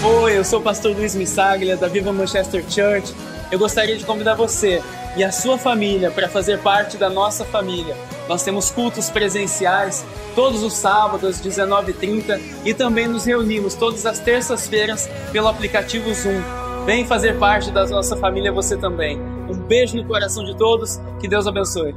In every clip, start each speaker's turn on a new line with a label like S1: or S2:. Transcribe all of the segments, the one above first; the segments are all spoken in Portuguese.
S1: Oi, eu sou o pastor Luiz Missaglia, da Viva Manchester Church. Eu gostaria de convidar você e a sua família para fazer parte da nossa família. Nós temos cultos presenciais todos os sábados, às 19h30, e também nos reunimos todas as terças-feiras pelo aplicativo Zoom. Vem fazer parte da nossa família você também. Um beijo no coração de todos, que Deus abençoe.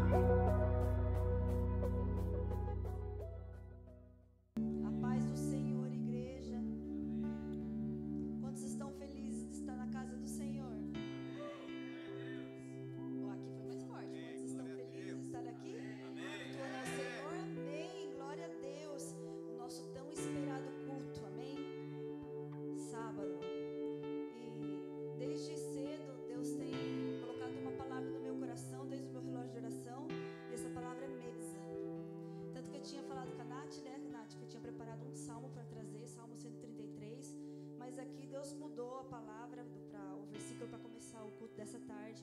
S2: Dessa tarde,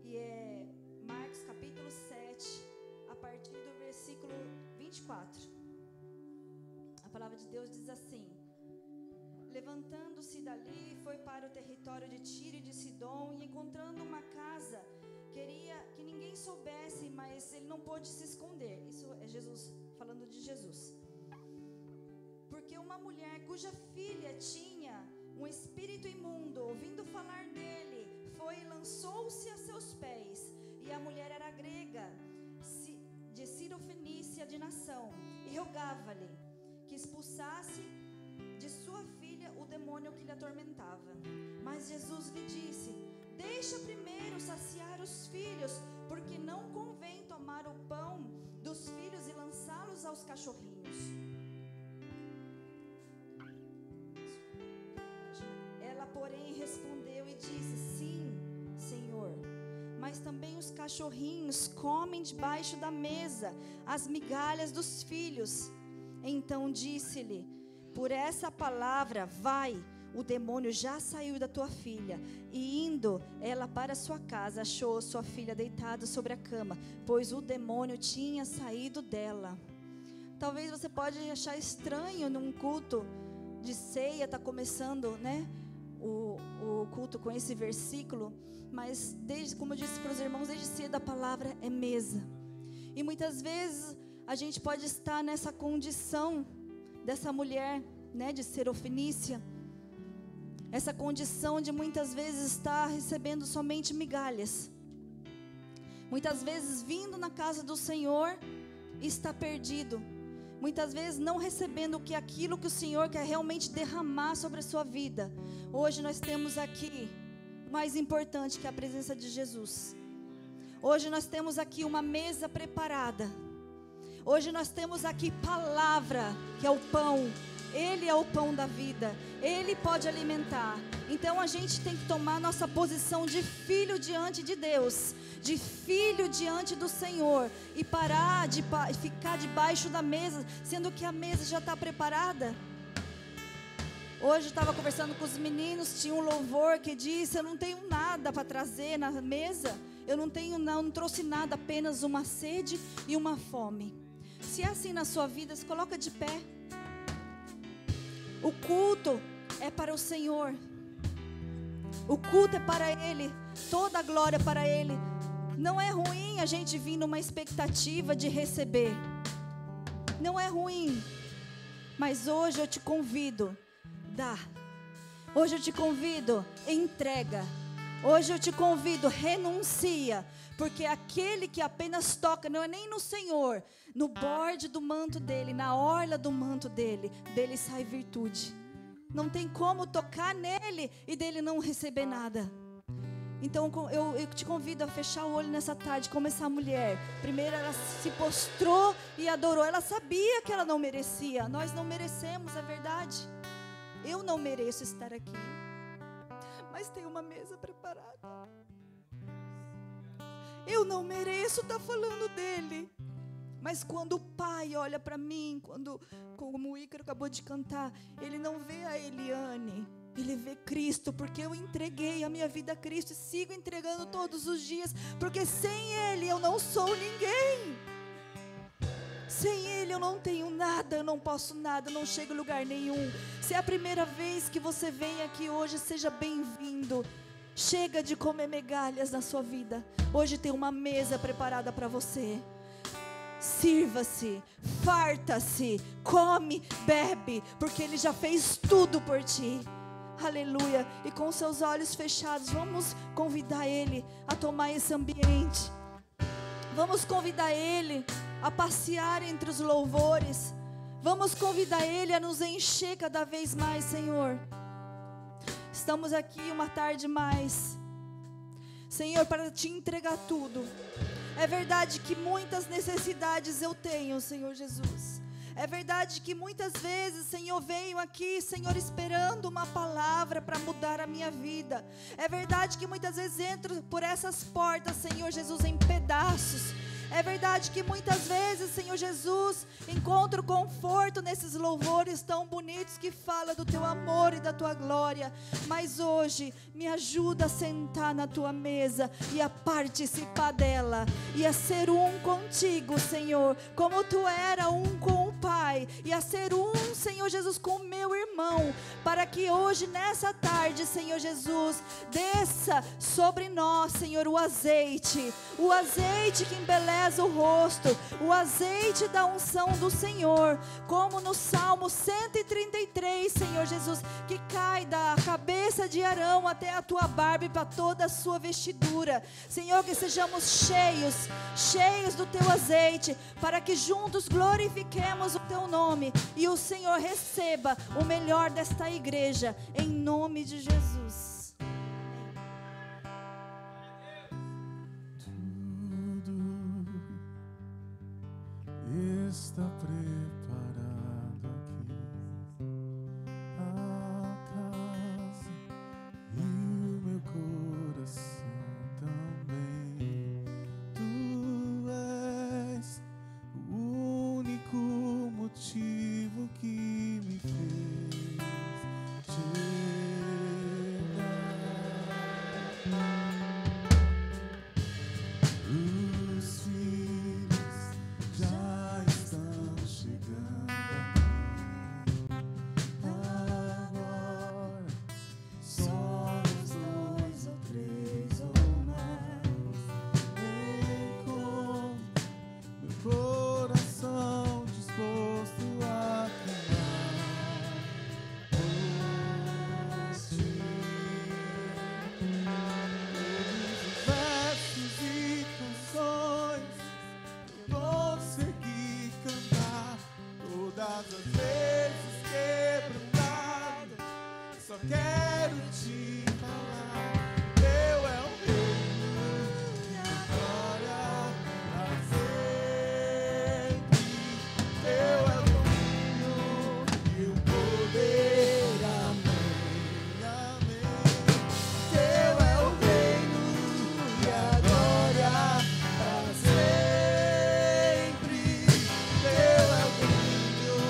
S2: e é Marcos capítulo 7, a partir do versículo 24. A palavra de Deus diz assim: levantando-se dali, foi para o território de Tiro e de Sidom, e encontrando uma casa, queria que ninguém soubesse, mas ele não pôde se esconder. Isso é Jesus, falando de Jesus. Porque uma mulher cuja filha tinha um espírito imundo, ouvindo falar dele, foi e lançou-se a seus pés. E a mulher era grega, de Cirofenícia de nação, e rogava-lhe que expulsasse de sua filha o demônio que lhe atormentava. Mas Jesus lhe disse: deixa primeiro saciar os filhos, porque não convém tomar o pão dos filhos e lançá-los aos cachorrinhos. Ela, porém, respondeu e disse: sim, Senhor, mas também os cachorrinhos comem debaixo da mesa as migalhas dos filhos. Então disse-lhe: por essa palavra, vai, o demônio já saiu da tua filha. E indo ela para sua casa, achou sua filha deitada sobre a cama, pois o demônio tinha saído dela. Talvez você pode achar estranho num culto de ceia, está começando, né, o culto com esse versículo, mas como eu disse para os irmãos, desde cedo a palavra é mesa. E muitas vezes a gente pode estar nessa condição dessa mulher, né, de Cirofenícia, essa condição de muitas vezes estar recebendo somente migalhas, muitas vezes vindo na casa do Senhor e está perdido, muitas vezes não recebendo aquilo que o Senhor quer realmente derramar sobre a sua vida. Hoje nós temos aqui o mais importante, que é a presença de Jesus. Hoje nós temos aqui uma mesa preparada. Hoje nós temos aqui palavra, que é o pão. Ele é o pão da vida. Ele pode alimentar. Então a gente tem que tomar nossa posição de filho diante de Deus, de filho diante do Senhor, e parar de ficar debaixo da mesa, sendo que a mesa já está preparada. Hoje eu estava conversando com os meninos, tinha um louvor que disse: eu não tenho nada para trazer na mesa, eu não trouxe nada, apenas uma sede e uma fome. Se é assim na sua vida, se coloca de pé. O culto é para o Senhor, o culto é para Ele, toda a glória é para Ele. Não é ruim a gente vir numa expectativa de receber, não é ruim, mas hoje eu te convido, dá. Hoje eu te convido, entrega. Hoje eu te convido, renuncia. Porque aquele que apenas toca, não é nem no Senhor, no borde do manto dele, na orla do manto dele sai virtude. Não tem como tocar nele e dele não receber nada. Então eu te convido a fechar o olho nessa tarde, como essa mulher. Primeiro ela se prostrou e adorou. Ela sabia que ela não merecia. Nós não merecemos, é verdade. Eu não mereço estar aqui, mas tem uma mesa preparada. Eu não mereço estar falando dele, mas quando o Pai olha para mim, como o Ícaro acabou de cantar, ele não vê a Eliane, ele vê Cristo, porque eu entreguei a minha vida a Cristo e sigo entregando todos os dias, porque sem Ele eu não sou ninguém. Sem Ele eu não tenho nada, eu não posso nada, eu não chego a lugar nenhum. Se é a primeira vez que você vem aqui hoje, seja bem-vindo. Chega de comer migalhas na sua vida. Hoje tem uma mesa preparada para você. Sirva-se, farta-se, come, bebe, porque Ele já fez tudo por ti. Aleluia. E com seus olhos fechados, vamos convidar Ele a tomar esse ambiente. Vamos convidar Ele a passear entre os louvores. Vamos convidar Ele a nos encher cada vez mais, Senhor. Estamos aqui uma tarde mais, Senhor, para te entregar tudo. É verdade que muitas necessidades eu tenho, Senhor Jesus. É verdade que muitas vezes, Senhor, venho aqui, Senhor, esperando uma palavra para mudar a minha vida. É verdade que muitas vezes entro por essas portas, Senhor Jesus, em pedaços. É verdade que muitas vezes, Senhor Jesus, encontro conforto nesses louvores tão bonitos que falam do Teu amor e da Tua glória. Mas hoje, me ajuda a sentar na Tua mesa e a participar dela. E a ser um contigo, Senhor, como Tu era um com o Pai. E a ser um, Senhor Jesus, com o meu irmão. Para que hoje, nessa tarde, Senhor Jesus, desça sobre nós, Senhor, o azeite. O azeite que embeleza o rosto, o azeite da unção do Senhor, como no Salmo 133, Senhor Jesus, que cai da cabeça de Arão até a tua barba e para toda a sua vestidura. Senhor, que sejamos cheios do teu azeite, para que juntos glorifiquemos o teu nome e o Senhor receba o melhor desta igreja, em nome de Jesus.
S3: Está preparado aqui a casa e o meu coração também. Tu és o único motivo que me fez Os filhos já estão chegando aqui. Agora somos 2 ou 3 ou mais. Encontro meu coração disposto a queimar por ti. Versos e canções consegui cantar todas as vezes quebrantado. Só quero te falar, teu é o reino e a glória pra sempre. Teu é o domínio e o poder, amém, amém. Teu é o reino e a glória pra sempre. Teu é o domínio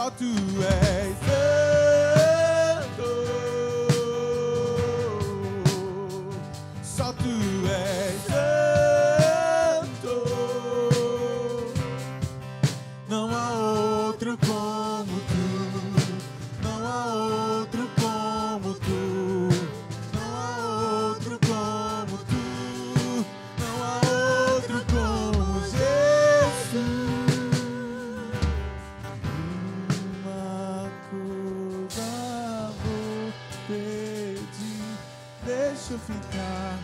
S3: só tu és santo, só tu és santo, não há outro como tu, não há outro como tu, não há outro como tu, não há outro como Jesus. Uma coisa vou pedir, deixa eu ficar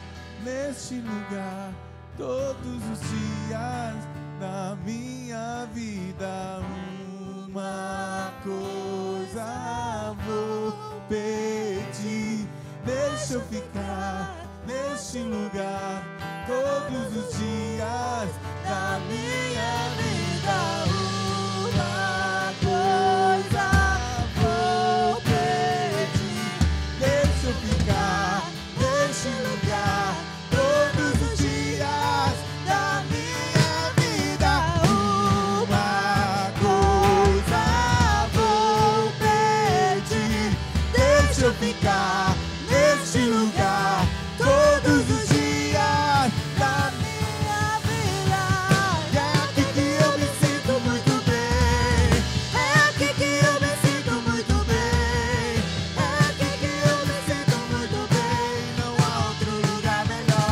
S3: neste lugar todos os dias da minha vida. Uma coisa vou pedir, deixa eu ficar neste lugar todos os dias da minha vida. Uma coisa vou pedir, deixa eu ficar neste lugar todos os dias da minha vida. Uma coisa vou pedir, deixa eu ficar neste lugar todos os dias da minha vida. E é aqui que eu me sinto muito bem, é aqui que eu me sinto muito bem, é aqui que eu me sinto muito bem, não há outro lugar melhor.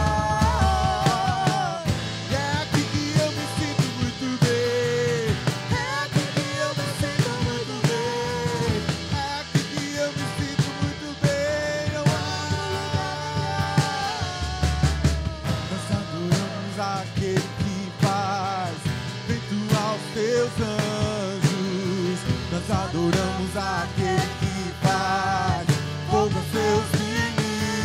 S3: E é aqui que eu me sinto muito bem, é aqui que eu me sinto muito bem, é aqui que eu me sinto muito bem, não há Nós adoramos aquele que faz feito aos teus anjos. Nós adoramos aquele que faz fogo aos seus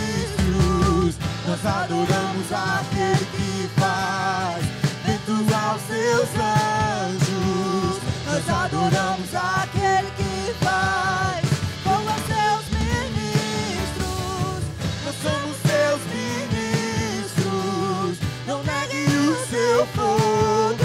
S3: ministros. Nós adoramos aquele que faz feito aos seus anjos. Nós adoramos aquele que faz fogo aos seus ministros. Nós somos seus ministros, não negue o seu fogo.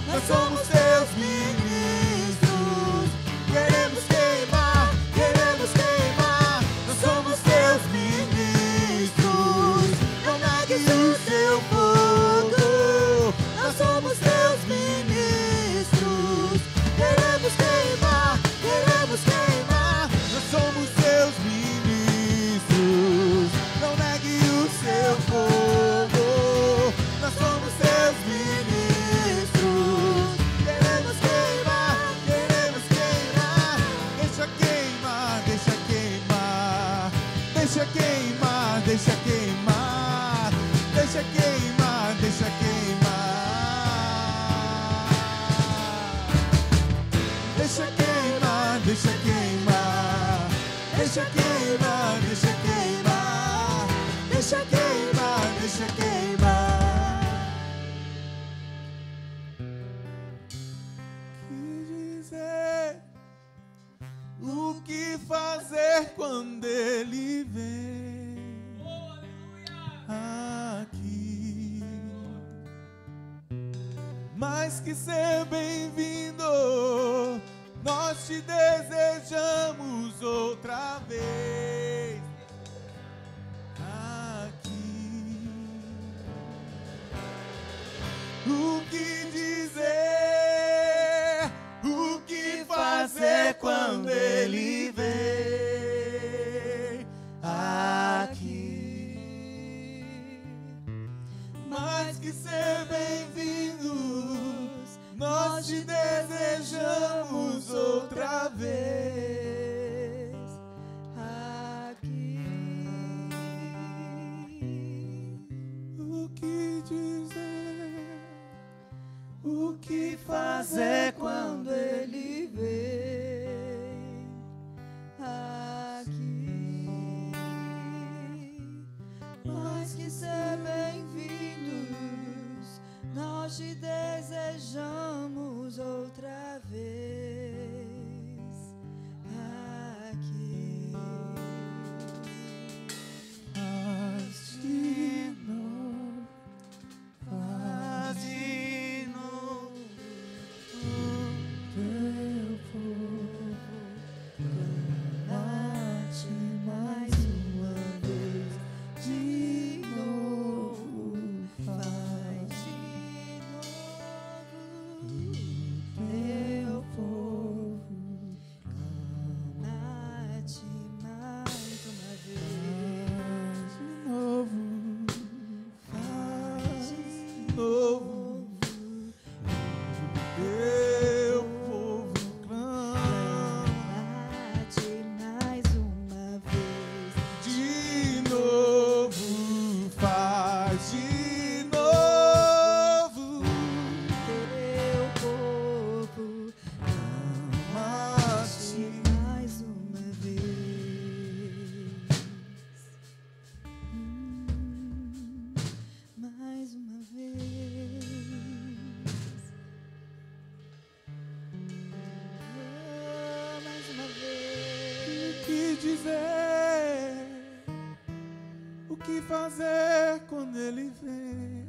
S3: Nós somos seus ministros, queremos queimar, queremos queimar. Nós somos seus ministros, não negue o seu fogo. Nós somos seus ministros, queremos queimar, queremos queimar. Nós somos seus ministros, não negue o seu fogo. Nós somos seus ministros, queremos queimar, queremos queimar. Deixa queimar, deixa queimar, deixa queimar, deixa queimar, deixa queimar, deixa queimar. Deixa queimar, deixa queimar, deixa queimar, deixa queimar, deixa queimar, deixa queimar. Que dizer, o que fazer quando ele vem aqui? Mais que ser bem-vindo, nós te desejamos outra vez aqui. O que dizer, o que fazer quando ele vem aqui? Mais que ser bem-vindos, nós te desejamos outra vez aqui. O que dizer, o que fazer quando ele vem aqui? Mais que ser bem-vindos, nós te desejamos outra vez e dizer o que fazer quando Ele vem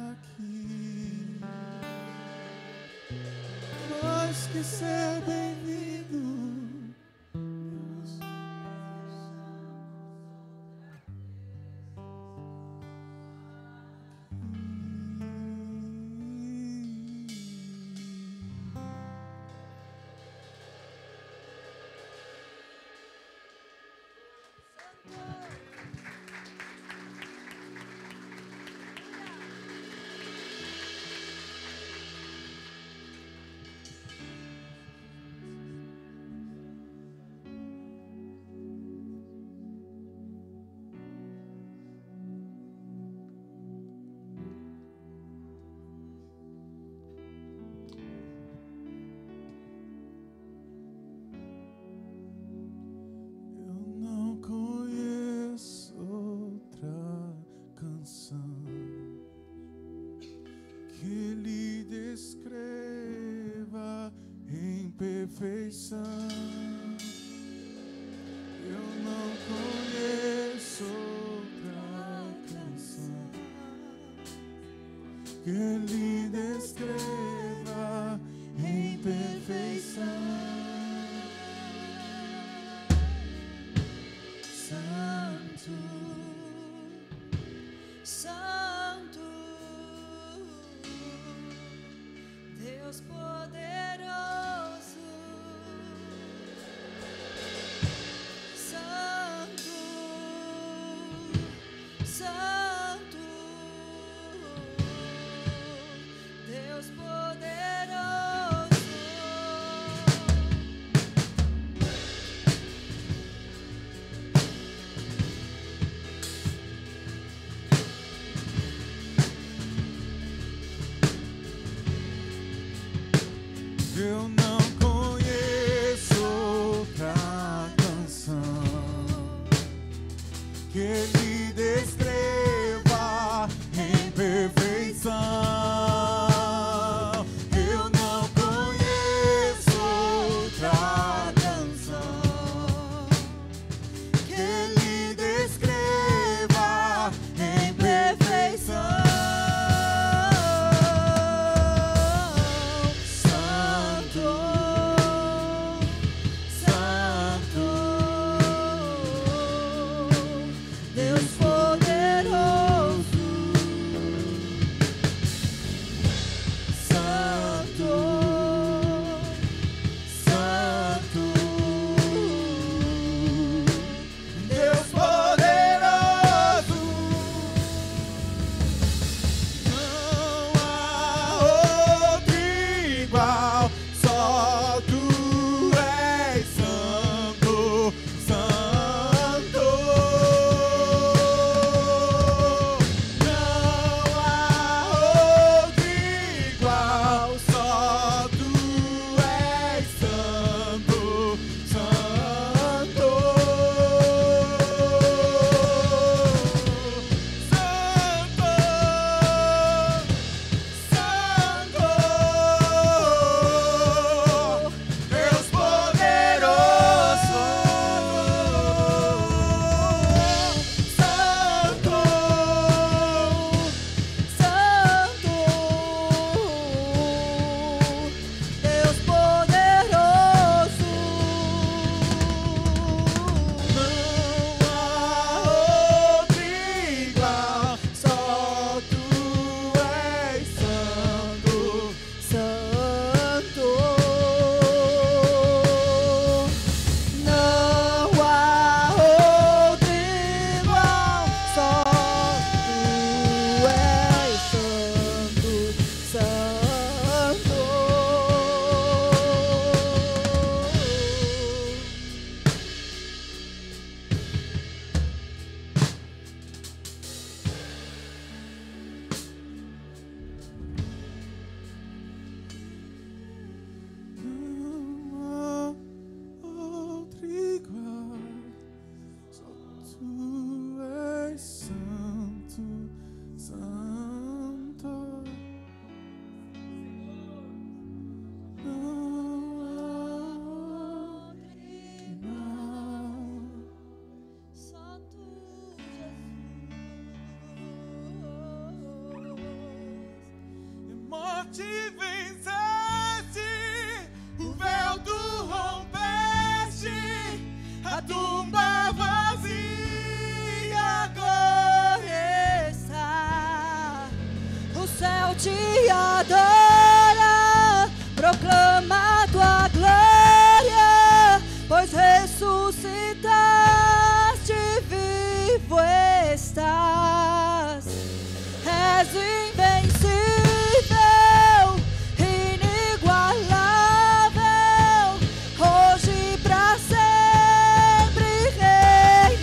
S3: aqui. Mais que ser bem-vindo, perfeição. Eu não conheço outra canção que lhe descreva em perfeição. Santo,
S2: Santo, Deus poderoso.
S3: Eu não conheço outra canção que lhe descreva em perfeição. Eu não conheço outra canção que lhe descreva em perfeição.
S2: Santo,
S3: morte venceste, o véu tu rompeste, a tumba vazia agora está.
S2: O céu te adora, proclama tua glória, pois ressuscitaste, vivo estás. És invencível, inigualável, hoje pra sempre reinarás.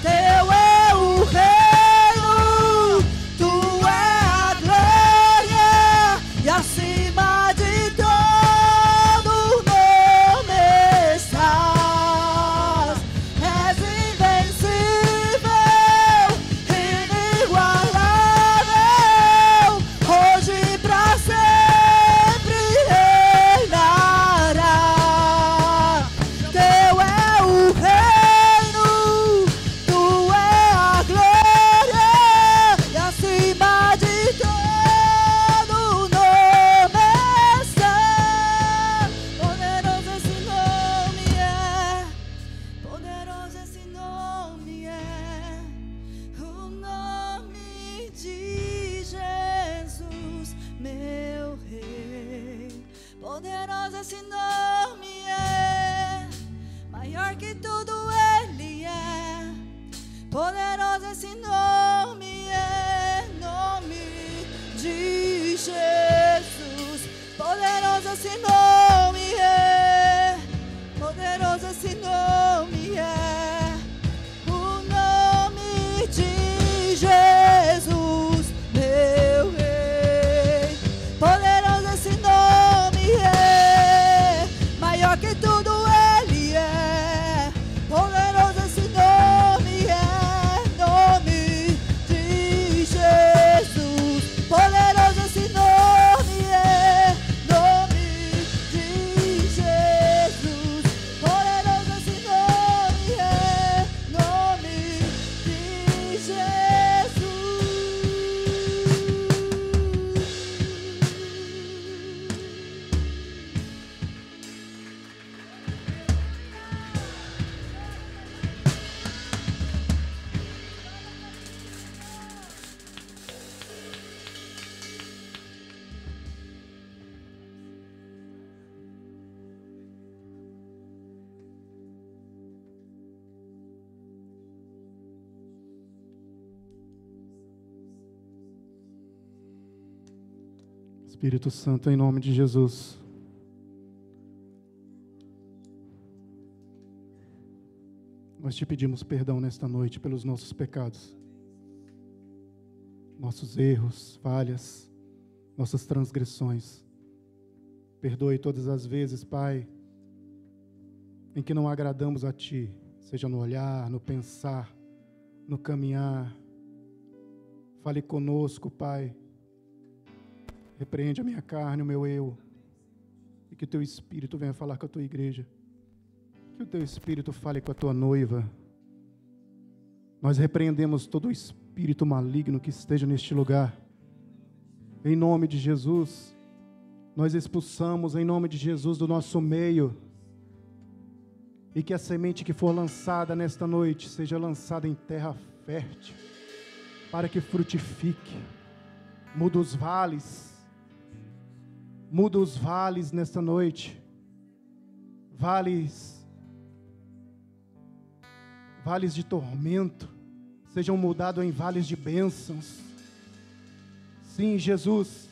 S2: Teu é o reino, tu é a glória, e acima de todo nome estás. És invencível, inigualável, hoje pra sempre reinará. Teu é o reino, tu é a glória, e acima de todo nome está. Poderoso esse nome é, poderoso esse nome é, o nome de Jesus, meu Rei. Poderoso esse nome é, maior que tudo Ele é. Poderoso esse nome é, nome de Jesus. Poderoso esse nome é, poderoso esse nome é, o nome de Jesus, meu Rei. Poderoso esse nome é, maior que tudo Ele é. Poderoso esse nome é, nome de Jesus. Poderoso esse nome é, nome de Jesus. Poderoso esse nome é, nome de Jesus.
S4: Espírito Santo, em nome de Jesus, nós te pedimos perdão nesta noite pelos nossos pecados, nossos erros, falhas, nossas transgressões. Perdoe todas as vezes, Pai, em que não agradamos a Ti, seja no olhar, no pensar, no caminhar. Fale conosco, Pai. Repreende a minha carne, o meu eu, e que o Teu Espírito venha falar com a Tua igreja, que o Teu Espírito fale com a Tua noiva. Nós repreendemos todo o espírito maligno que esteja neste lugar, em nome de Jesus. Nós expulsamos em nome de Jesus do nosso meio, e que a semente que for lançada nesta noite seja lançada em terra fértil, para que frutifique. Muda os vales nesta noite, vales de tormento, sejam mudados em vales de bênçãos. Sim, Jesus,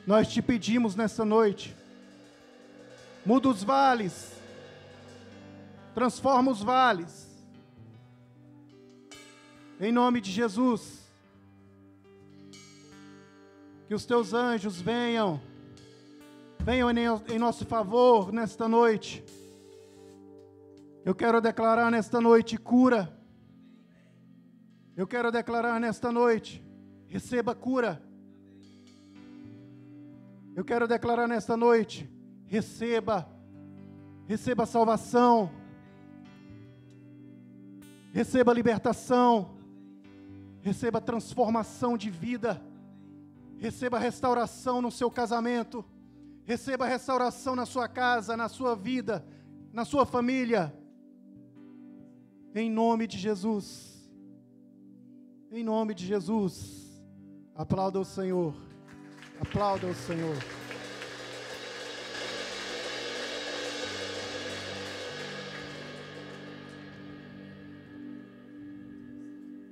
S4: nós te pedimos nesta noite, muda os vales, transforma os vales, em nome de Jesus. Que os teus anjos venham em nosso favor nesta noite. Eu quero declarar nesta noite cura. Eu quero declarar nesta noite, receba cura. Eu quero declarar nesta noite, receba salvação, receba libertação, receba transformação de vida. Receba restauração no seu casamento. Receba restauração na sua casa, na sua vida, na sua família. Em nome de Jesus. Em nome de Jesus. Aplauda o Senhor. Aplauda o Senhor.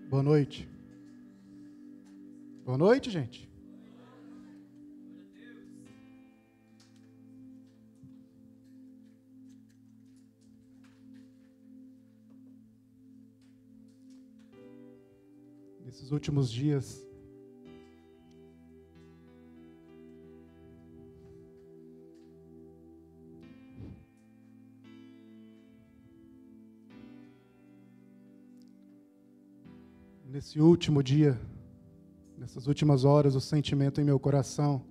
S4: Boa noite. Boa noite, gente. Nesses últimos dias, nesse último dia, nessas últimas horas, o sentimento em meu coração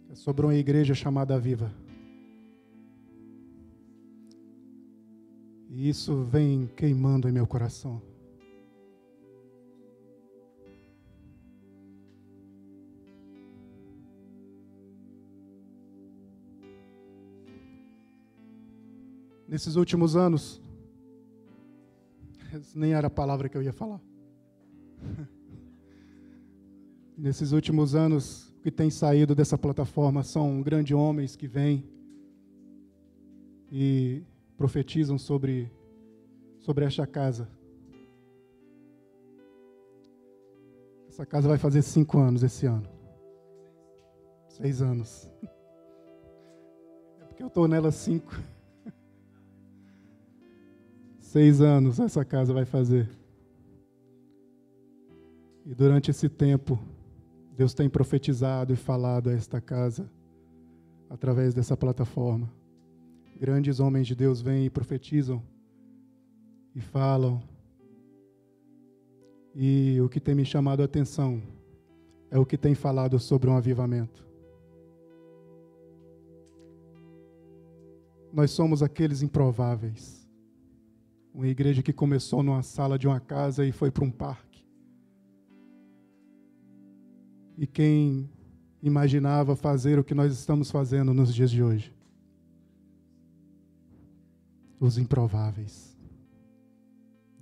S4: é sobre uma igreja chamada Viva. E isso vem queimando em meu coração. Nesses últimos anos, nem era a palavra que eu ia falar. Nesses últimos anos, o que tem saído dessa plataforma são grandes homens que vêm e profetizam sobre esta casa. Essa casa vai fazer 5 anos esse ano. 6 anos. É porque eu estou nela 5. 6 anos essa casa vai fazer. E durante esse tempo, Deus tem profetizado e falado a esta casa através dessa plataforma. Grandes homens de Deus vêm e profetizam e falam. E o que tem me chamado a atenção é o que tem falado sobre um avivamento. Nós somos aqueles improváveis. Uma igreja que começou numa sala de uma casa e foi para um parque. E quem imaginava fazer o que nós estamos fazendo nos dias de hoje? Os improváveis.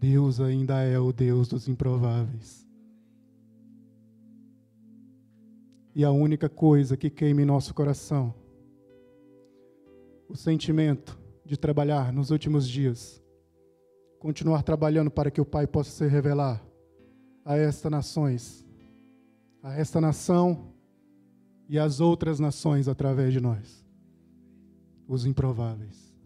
S4: Deus ainda é o Deus dos improváveis. E a única coisa que queima em nosso coração, o sentimento de trabalhar nos últimos dias, continuar trabalhando para que o Pai possa se revelar a estas nações, a esta nação e às outras nações através de nós, os improváveis.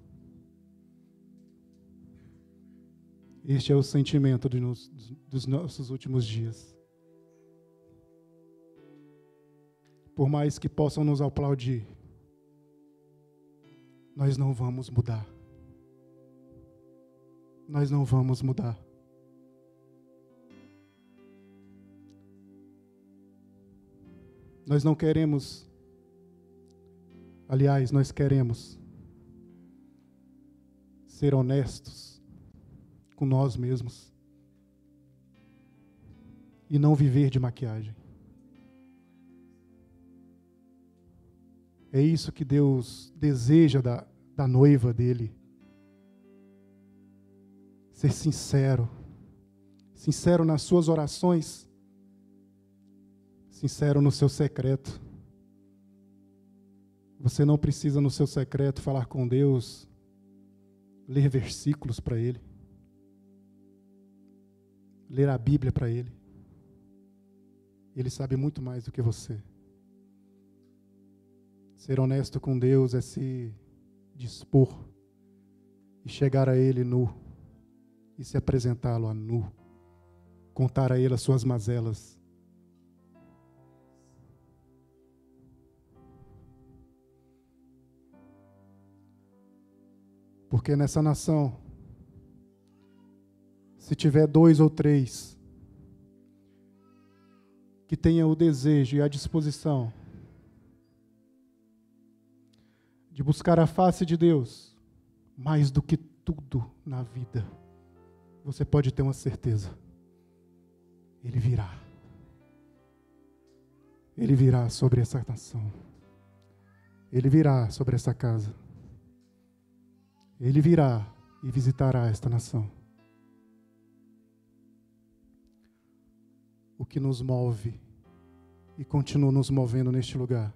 S4: Este é o sentimento dos nossos últimos dias. Por mais que possam nos aplaudir, nós não vamos mudar. Nós não vamos mudar. Nós não queremos, aliás, nós queremos ser honestos com nós mesmos e não viver de maquiagem. É isso que Deus deseja da noiva dele. Ser sincero. Sincero nas suas orações. Sincero no seu secreto. Você não precisa no seu secreto falar com Deus, ler versículos para Ele, ler a Bíblia para Ele. Ele sabe muito mais do que você. Ser honesto com Deus é se dispor e chegar a Ele nu e se apresentá-lo a nu, contar a Ele as suas mazelas. Porque nessa nação, se tiver 2 ou 3 que tenham o desejo e a disposição de buscar a face de Deus mais do que tudo na vida, você pode ter uma certeza: Ele virá. Ele virá sobre essa nação. Ele virá sobre essa casa. Ele virá e visitará esta nação. O que nos move e continua nos movendo neste lugar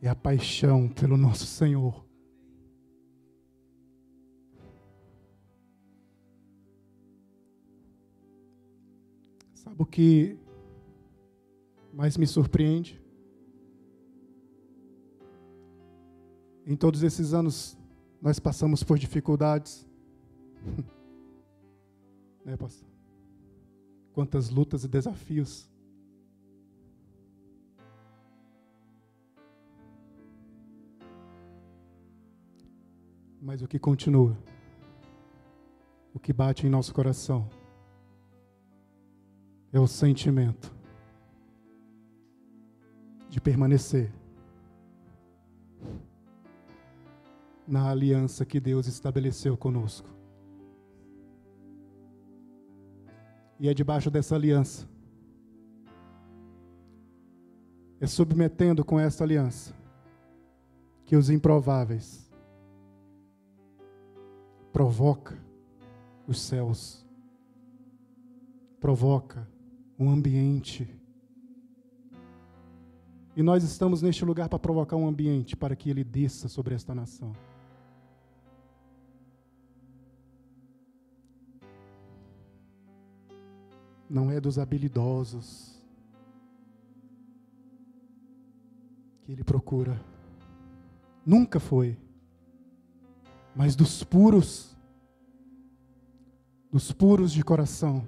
S4: é a paixão pelo nosso Senhor. Sabe o que mais me surpreende? Em todos esses anos, nós passamos por dificuldades. Né, pastor? Quantas lutas e desafios. Mas o que continua, o que bate em nosso coração, é o sentimento de permanecer na aliança que Deus estabeleceu conosco. E é debaixo dessa aliança, é submetendo com essa aliança, que os improváveis provoca os céus, provoca um ambiente. E nós estamos neste lugar para provocar um ambiente para que ele desça sobre esta nação. Não é dos habilidosos que ele procura. Nunca foi. Mas dos puros de coração.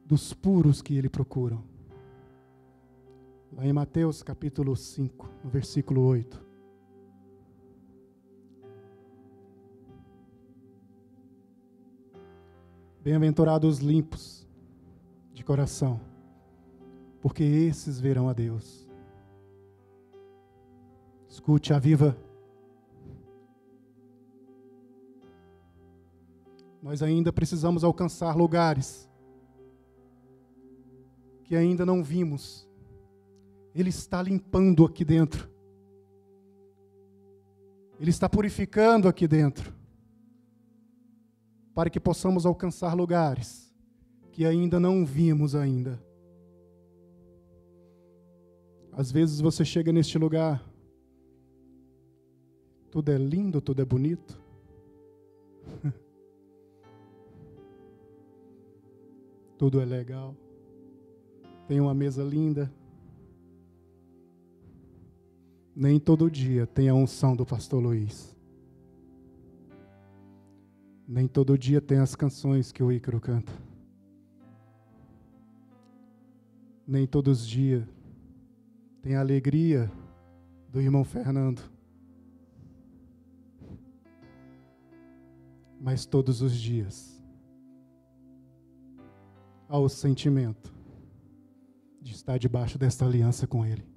S4: Dos puros que ele procura. Lá em Mateus capítulo 5, no versículo 8. Bem-aventurados os limpos de coração, porque esses verão a Deus. Escute, Aviva. Nós ainda precisamos alcançar lugares que ainda não vimos. Ele está limpando aqui dentro. Ele está purificando aqui dentro. Para que possamos alcançar lugares que ainda não vimos ainda. Às vezes você chega neste lugar, tudo é lindo, tudo é bonito. Tudo é legal. Tem uma mesa linda. Nem todo dia tem a unção do pastor Luiz. Nem todo dia tem as canções que o Ícaro canta. Nem todos os dias tem a alegria do irmão Fernando. Mas todos os dias há o sentimento de estar debaixo desta aliança com Ele.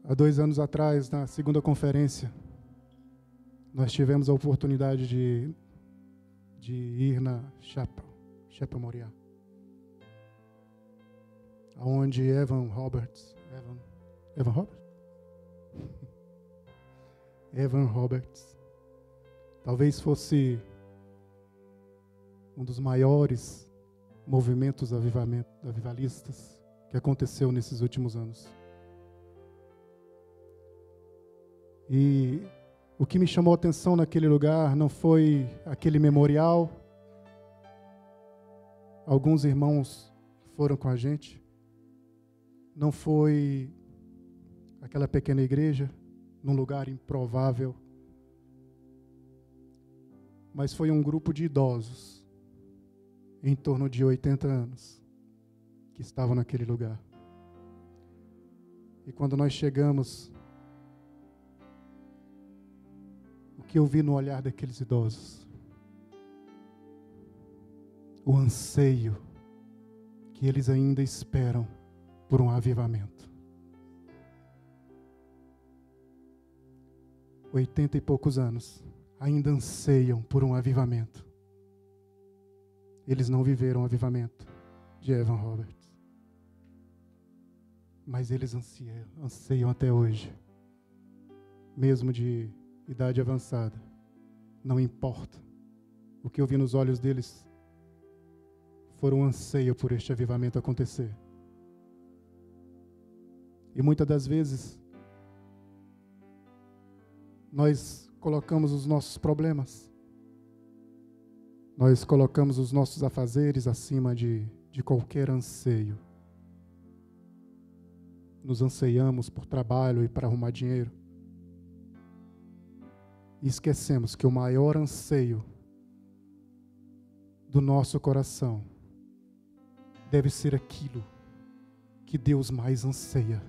S4: Há 2 anos atrás, na segunda conferência, nós tivemos a oportunidade de ir na Chapel Moriá, onde Evan Roberts, talvez fosse um dos maiores movimentos avivalistas que aconteceu nesses últimos anos. E o que me chamou a atenção naquele lugar não foi aquele memorial. Alguns irmãos foram com a gente. Não foi aquela pequena igreja, num lugar improvável. Mas foi um grupo de idosos, em torno de 80 anos, que estavam naquele lugar. E quando nós chegamos, o que eu vi no olhar daqueles idosos? O anseio que eles ainda esperam por um avivamento. 80 e poucos anos, ainda anseiam por um avivamento. Eles não viveram o avivamento de Evan Roberts, mas eles anseiam até hoje, mesmo de idade avançada. Não importa. O que eu vi nos olhos deles foi um anseio por este avivamento acontecer. E muitas das vezes nós colocamos os nossos problemas, nós colocamos os nossos afazeres acima de qualquer anseio. Nos anseiamos por trabalho e para arrumar dinheiro. E esquecemos que o maior anseio do nosso coração deve ser aquilo que Deus mais anseia,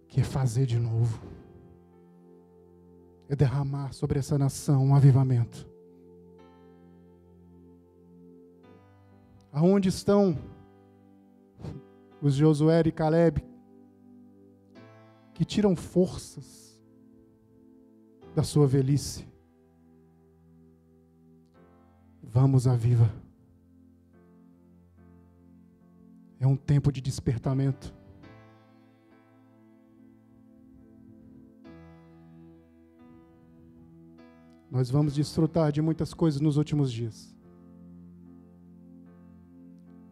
S4: que é fazer de novo, é derramar sobre essa nação um avivamento. Aonde estão os Josué e Caleb, que tiram forças da sua velhice? Vamos, aviva. É um tempo de despertamento. Nós vamos desfrutar de muitas coisas nos últimos dias.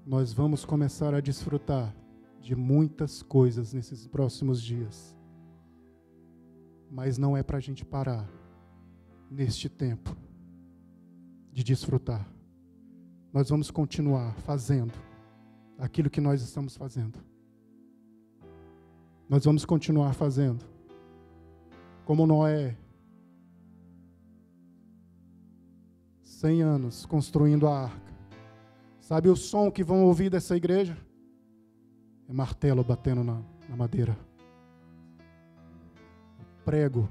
S4: Nós vamos começar a desfrutar de muitas coisas nesses próximos dias. Mas não é para a gente parar neste tempo de desfrutar. Nós vamos continuar fazendo aquilo que nós estamos fazendo. Nós vamos continuar fazendo como Noé, 100 anos construindo a arca. Sabe o som que vão ouvir dessa igreja? É martelo batendo na madeira, prego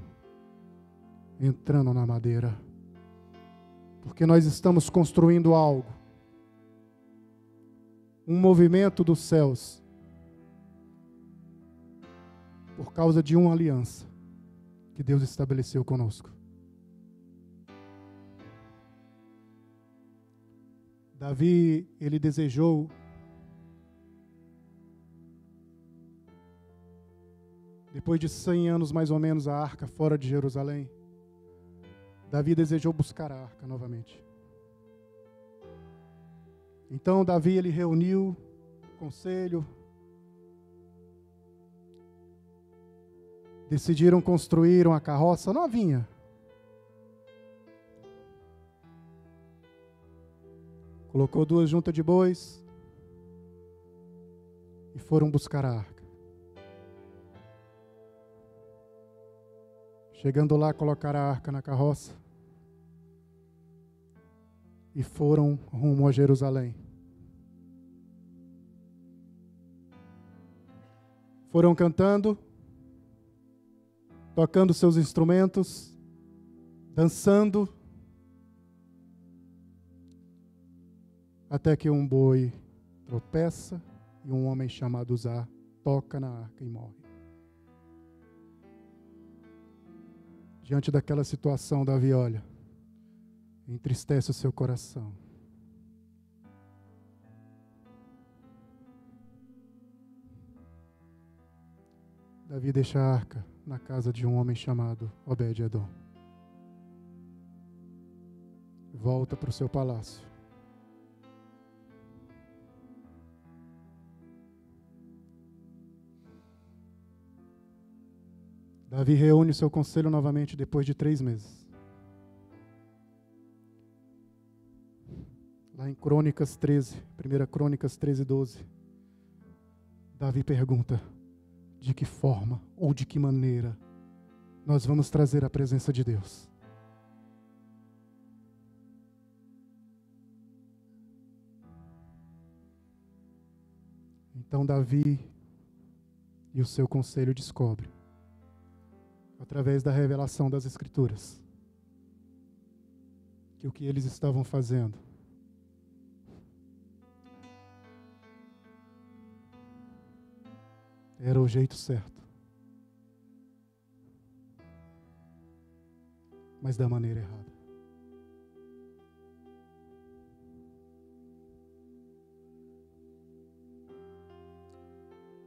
S4: entrando na madeira, porque nós estamos construindo algo, um movimento dos céus, por causa de uma aliança que Deus estabeleceu conosco. Davi, ele desejou depois de 100 anos mais ou menos a arca fora de Jerusalém, Davi desejou buscar a arca novamente. Então Davi, ele reuniu o conselho, decidiram construir uma carroça novinha. Colocou 2 juntas de bois e foram buscar a arca. Chegando lá, colocaram a arca na carroça e foram rumo a Jerusalém. Foram cantando, tocando seus instrumentos, dançando, até que um boi tropeça e um homem chamado Uzá toca na arca e morre. Diante daquela situação, Davi olha, entristece o seu coração. Davi deixa a arca na casa de um homem chamado Obed-edom. Volta para o seu palácio. Davi reúne o seu conselho novamente depois de 3 meses. Lá em Crônicas 13, 1 Crônicas 13, 12, Davi pergunta: de que forma ou de que maneira nós vamos trazer a presença de Deus? Então Davi e o seu conselho descobrem, através da revelação das Escrituras, que o que eles estavam fazendo era o jeito certo. mas da maneira errada.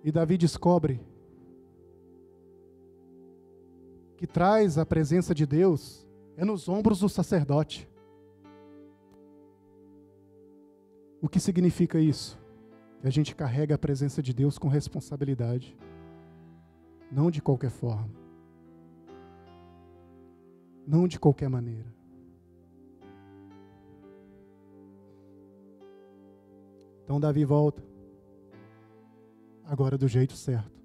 S4: E Davi descobre que traz a presença de Deus é nos ombros do sacerdote. O que significa isso? Que a gente carrega a presença de Deus com responsabilidade, não de qualquer forma, não de qualquer maneira. Então Davi volta, agora do jeito certo,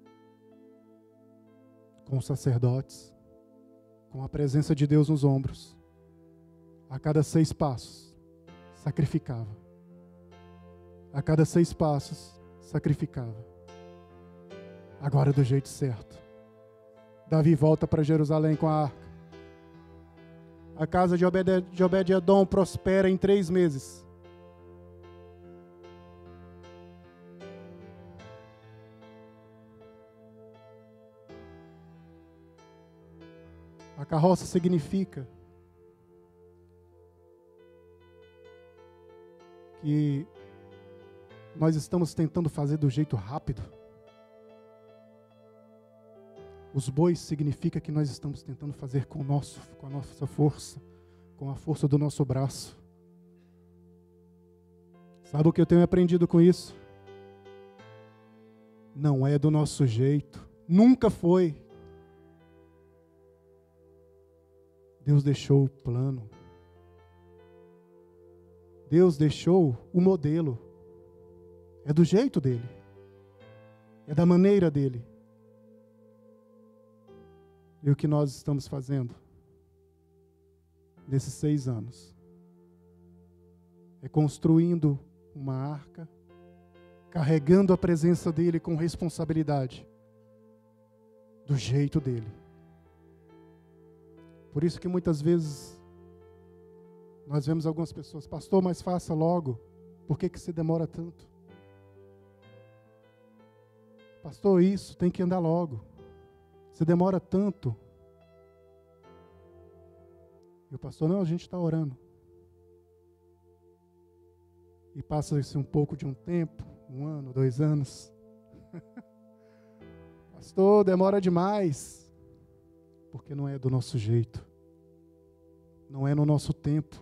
S4: com os sacerdotes, com a presença de Deus nos ombros. A cada 6 passos, sacrificava. A cada 6 passos, sacrificava. Agora do jeito certo. Davi volta para Jerusalém com a arca. A casa de Obed-Edom prospera em 3 meses. A carroça significa que nós estamos tentando fazer do jeito rápido. Os bois significa que nós estamos tentando fazer com a nossa força, com a força do nosso braço. Sabe o que eu tenho aprendido com isso? Não é do nosso jeito, nunca foi. Deus deixou o plano. Deus deixou o modelo. É do jeito dele. É da maneira dele. E o que nós estamos fazendo nesses 6 anos é construindo uma arca, carregando a presença dele com responsabilidade, do jeito dele. Por isso que muitas vezes nós vemos algumas pessoas: pastor, mas faça logo, por que você demora tanto? Pastor, isso tem que andar logo, você demora tanto. E o pastor: não, a gente está orando. E passa-se um pouco de um tempo, 1 ano, 2 anos. Pastor, demora demais. Porque não é do nosso jeito. Não é no nosso tempo.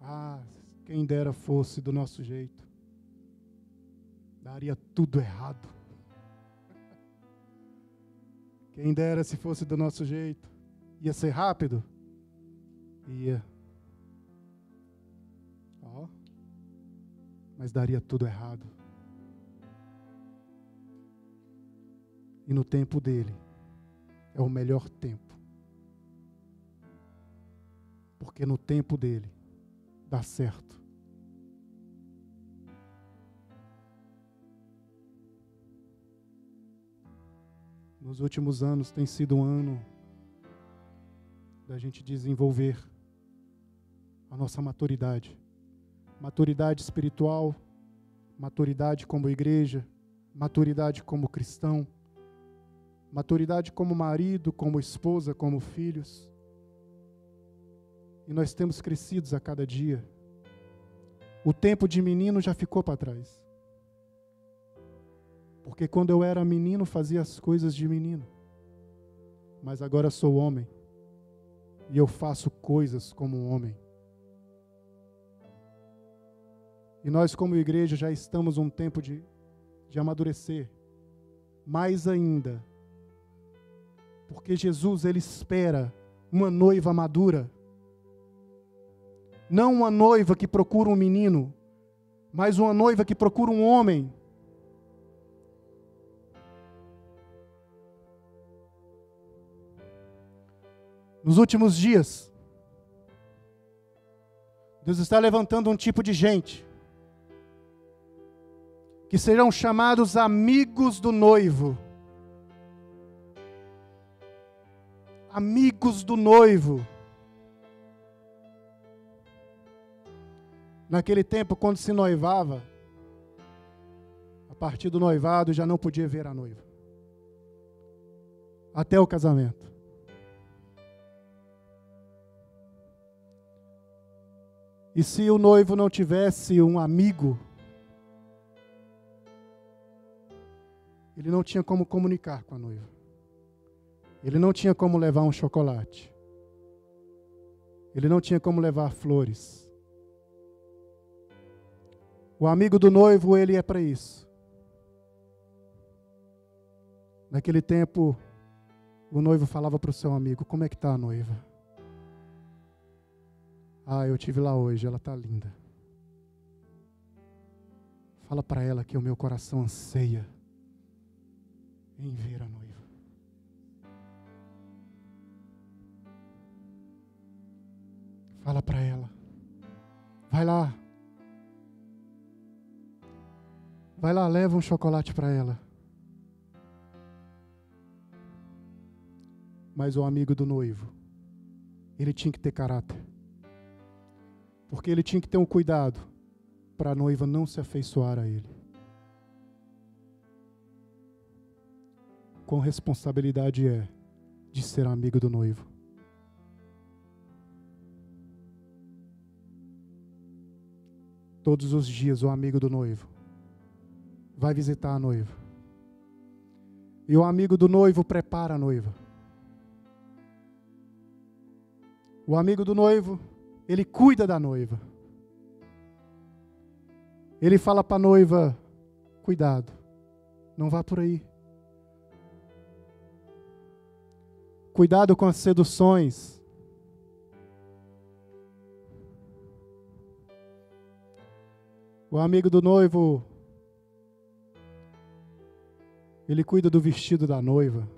S4: Ah, quem dera fosse do nosso jeito. Daria tudo errado. Quem dera se fosse do nosso jeito. Ia ser rápido? Ia. Ó. Mas daria tudo errado. E no tempo dele, é o melhor tempo. Porque no tempo dele, dá certo. Nos últimos anos tem sido um ano da gente desenvolver a nossa maturidade. Maturidade espiritual, maturidade como igreja, maturidade como cristão, maturidade como marido, como esposa, como filhos. E nós temos crescido a cada dia. O tempo de menino já ficou para trás. Porque quando eu era menino, fazia as coisas de menino. Mas agora sou homem. E eu faço coisas como um homem. E nós como igreja já estamos um tempo de amadurecer. Mais ainda. Porque Jesus, ele espera uma noiva madura. Não uma noiva que procura um menino, mas uma noiva que procura um homem. Nos últimos dias, Deus está levantando um tipo de gente que serão chamados amigos do noivo. Amigos do noivo. Naquele tempo, quando se noivava, a partir do noivado já não podia ver a noiva. Até o casamento. E se o noivo não tivesse um amigo, ele não tinha como comunicar com a noiva. Ele não tinha como levar um chocolate. Ele não tinha como levar flores. O amigo do noivo, ele é para isso. Naquele tempo, o noivo falava para o seu amigo: como é que está a noiva? Ah, eu estive lá hoje, ela está linda. Fala para ela que o meu coração anseia em ver a noiva. Fala para ela. Vai lá. Vai lá, leva um chocolate para ela. Mas o amigo do noivo, ele tinha que ter caráter. Porque ele tinha que ter um cuidado para a noiva não se afeiçoar a ele. Quão responsabilidade é de ser amigo do noivo. Todos os dias o amigo do noivo vai visitar a noiva. E o amigo do noivo prepara a noiva. O amigo do noivo, ele cuida da noiva. Ele fala para a noiva: cuidado, não vá por aí. Cuidado com as seduções. O amigo do noivo, ele cuida do vestido da noiva.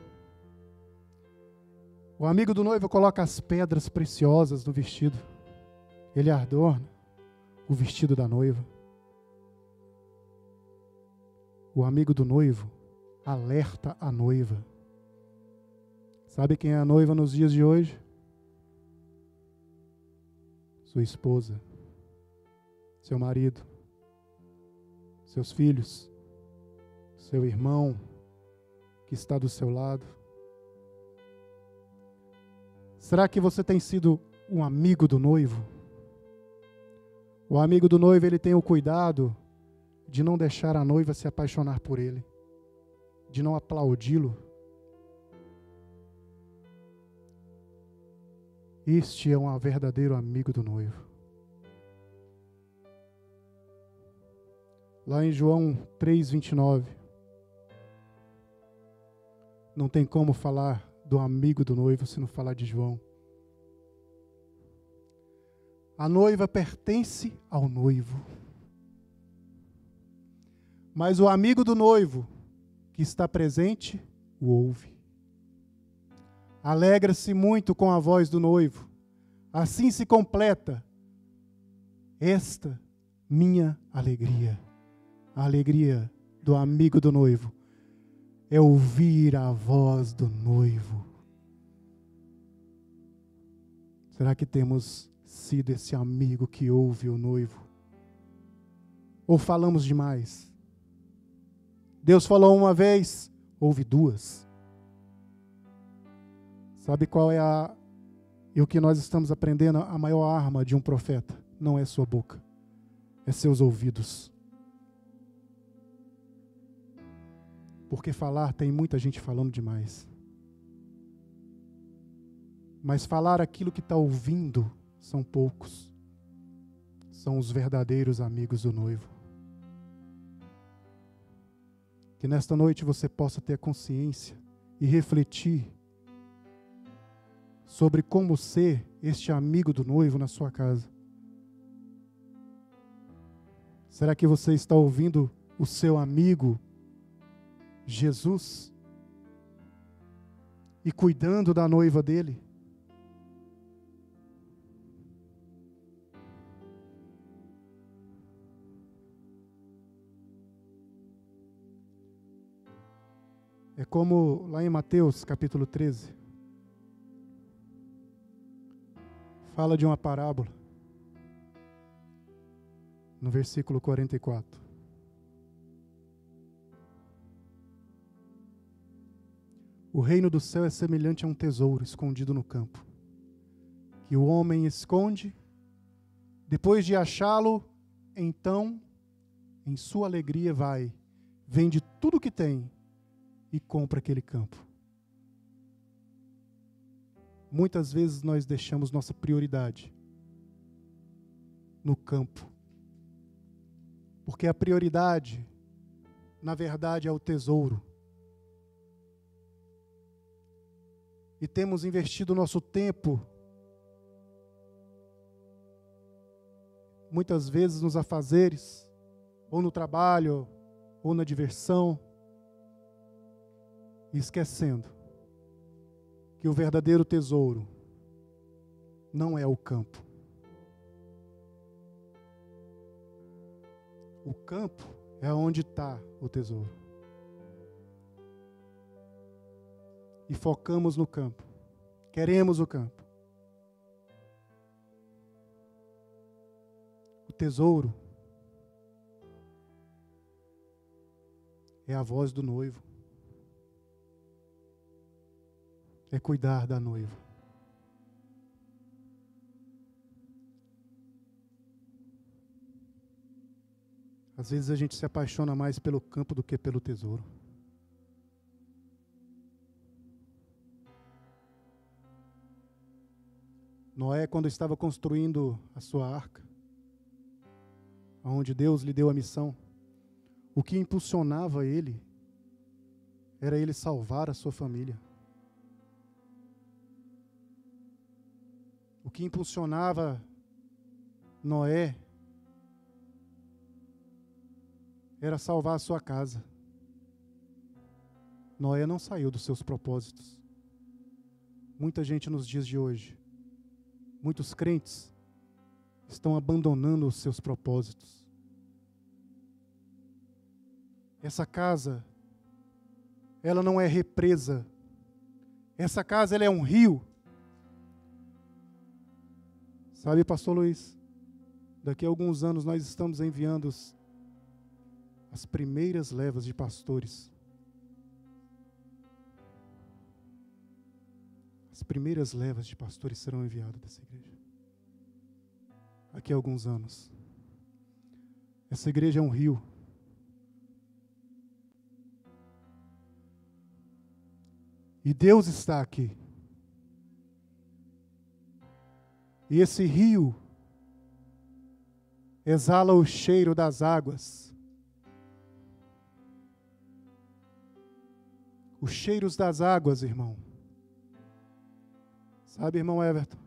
S4: O amigo do noivo coloca as pedras preciosas no vestido. Ele adorna o vestido da noiva. O amigo do noivo alerta a noiva. Sabe quem é a noiva nos dias de hoje? Sua esposa, seu marido, seus filhos, seu irmão que está do seu lado. Será que você tem sido um amigo do noivo? O amigo do noivo, ele tem o cuidado de não deixar a noiva se apaixonar por ele, de não aplaudi-lo. Este é um verdadeiro amigo do noivo. Lá em João 3:29, não tem como falar do amigo do noivo se não falar de João. A noiva pertence ao noivo. Mas o amigo do noivo que está presente o ouve. Alegra-se muito com a voz do noivo. Assim se completa esta minha alegria. A alegria do amigo do noivo é ouvir a voz do noivo. Será que temos sido esse amigo que ouve o noivo? Ou falamos demais? Deus falou uma vez, ouve duas. Sabe qual é e o que nós estamos aprendendo? A maior arma de um profeta não é sua boca, é seus ouvidos. Porque falar, tem muita gente falando demais. Mas falar aquilo que está ouvindo são poucos. São os verdadeiros amigos do noivo. Que nesta noite você possa ter consciência e refletir sobre como ser este amigo do noivo na sua casa. Será que você está ouvindo o seu amigo Jesus e cuidando da noiva dele? É como lá em Mateus capítulo 13, fala de uma parábola, no versículo 44. O reino do céu é semelhante a um tesouro escondido no campo, que o homem esconde Depois de achá-lo, então, em sua alegria vai, vende tudo que tem e compra aquele campo. Muitas vezes nós deixamos nossa prioridade no campo. Porque a prioridade, na verdade, é o tesouro. E temos investido nosso tempo, muitas vezes nos afazeres, ou no trabalho, ou na diversão, e esquecendo que o verdadeiro tesouro não é o campo. O campo é onde está o tesouro. E focamos no campo. Queremos o campo. O tesouro é a voz do noivo. É cuidar da noiva. Às vezes a gente se apaixona mais pelo campo do que pelo tesouro. Noé, quando estava construindo a sua arca, onde Deus lhe deu a missão, o que impulsionava ele era ele salvar a sua família. O que impulsionava Noé era salvar a sua casa. Noé não saiu dos seus propósitos. Muita gente nos dias de hoje, muitos crentes, estão abandonando os seus propósitos. Essa casa, ela não é represa. Essa casa, ela é um rio. Sabe, pastor Luiz, daqui a alguns anos nós estamos enviando as primeiras levas de pastores. As primeiras levas de pastores serão enviadas dessa igreja. Daqui a alguns anos. Essa igreja é um rio. E Deus está aqui. E esse rio exala o cheiro das águas. Os cheiros das águas, irmão. Sabe, irmão Everton?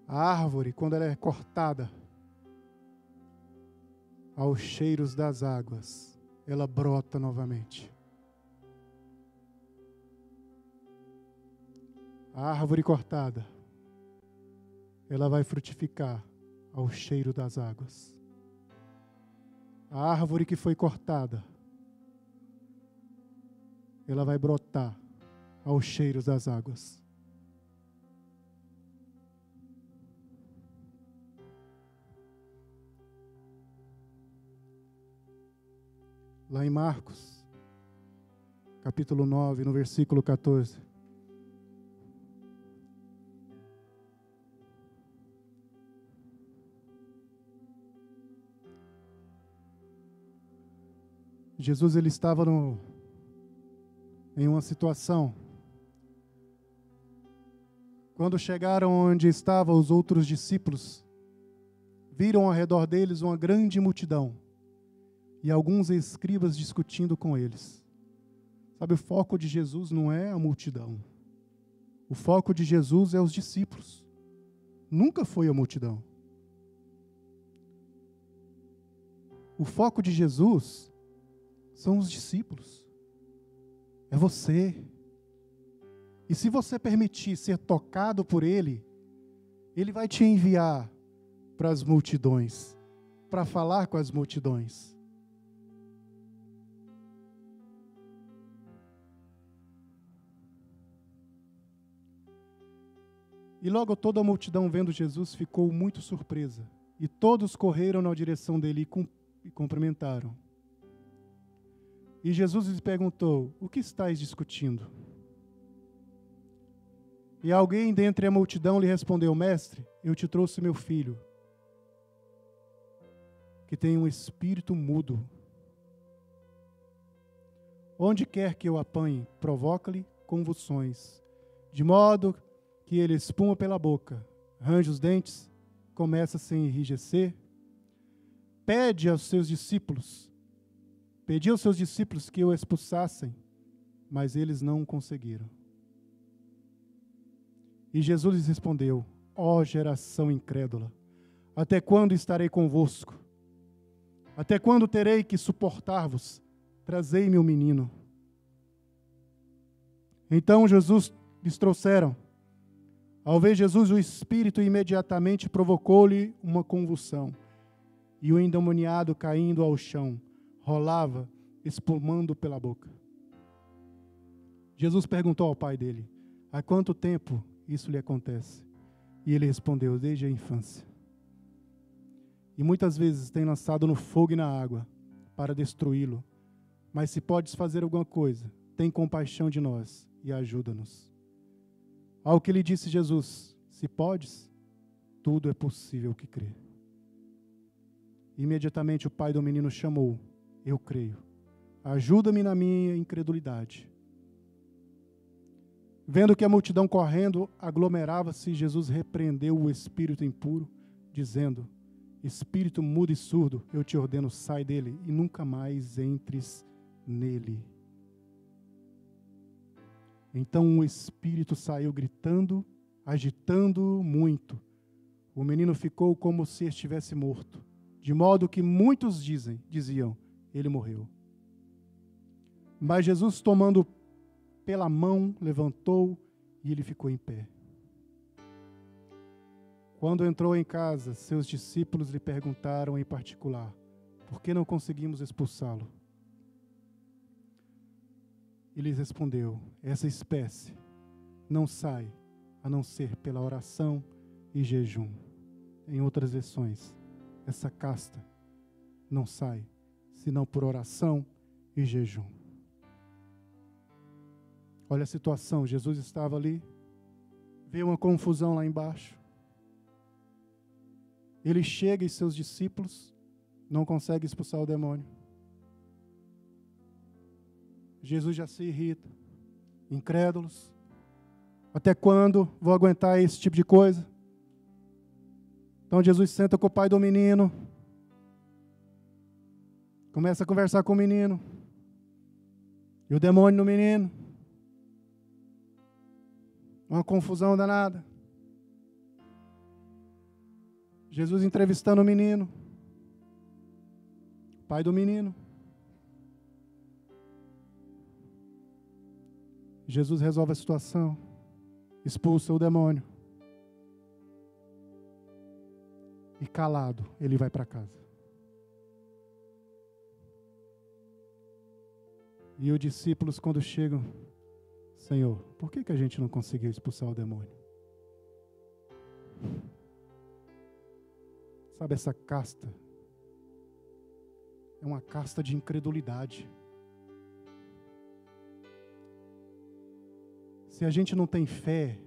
S4: A árvore, quando ela é cortada, aos cheiros das águas, ela brota novamente. A árvore cortada, ela vai frutificar ao cheiro das águas. A árvore que foi cortada, ela vai brotar ao cheiro das águas. Lá em Marcos, capítulo 9, no versículo 14. Jesus, ele estava em uma situação. Quando chegaram onde estavam os outros discípulos, viram ao redor deles uma grande multidão e alguns escribas discutindo com eles. Sabe, o foco de Jesus não é a multidão. O foco de Jesus é os discípulos. Nunca foi a multidão. O foco de Jesus são os discípulos. É você. E se você permitir ser tocado por Ele, Ele vai te enviar para as multidões, para falar com as multidões. E logo toda a multidão, vendo Jesus, ficou muito surpresa. E todos correram na direção dele e cumprimentaram. E Jesus lhes perguntou: o que estáis discutindo? E alguém dentre a multidão lhe respondeu: Mestre, eu te trouxe meu filho, que tem um espírito mudo. Onde quer que eu apanhe, provoca-lhe convulsões, de modo que ele espuma pela boca, range os dentes, começa a se enrijecer. Pedi aos seus discípulos que o expulsassem, mas eles não conseguiram. E Jesus lhes respondeu: Ó geração incrédula, até quando estarei convosco? Até quando terei que suportar-vos? Trazei-me o menino. Então lhes trouxeram. Ao ver Jesus, o espírito imediatamente provocou-lhe uma convulsão, e o endemoniado, caindo ao chão, rolava, espumando pela boca. Jesus perguntou ao pai dele: há quanto tempo isso lhe acontece? E ele respondeu: desde a infância. E muitas vezes tem lançado no fogo e na água para destruí-lo. Mas se podes fazer alguma coisa, tem compaixão de nós e ajuda-nos. Ao que lhe disse Jesus: se podes, tudo é possível que crê. Imediatamente o pai do menino chamou: eu creio, ajuda-me na minha incredulidade. Vendo que a multidão correndo aglomerava-se, Jesus repreendeu o espírito impuro, dizendo: espírito mudo e surdo, eu te ordeno, sai dele e nunca mais entres nele. Então o espírito saiu gritando, agitando muito. O menino ficou como se estivesse morto, de modo que muitos diziam: ele morreu. Mas Jesus, tomando pela mão, levantou e ele ficou em pé. Quando entrou em casa, seus discípulos lhe perguntaram em particular: por que não conseguimos expulsá-lo? E lhes respondeu: essa espécie não sai a não ser pela oração e jejum. Em outras versões, essa casta não sai senão por oração e jejum. Olha a situação, Jesus estava ali, vê uma confusão lá embaixo. Ele chega e seus discípulos não conseguem expulsar o demônio. Jesus já se irrita, incrédulos. Até quando vou aguentar esse tipo de coisa? Então Jesus senta com o pai do menino, começa a conversar com o menino, e o demônio no menino. Uma confusão danada. Jesus entrevistando o menino, pai do menino. Jesus resolve a situação, expulsa o demônio. E calado, ele vai para casa. E os discípulos, quando chegam: Senhor, por que a gente não conseguiu expulsar o demônio? Sabe, essa casta é uma casta de incredulidade. Se a gente não tem fé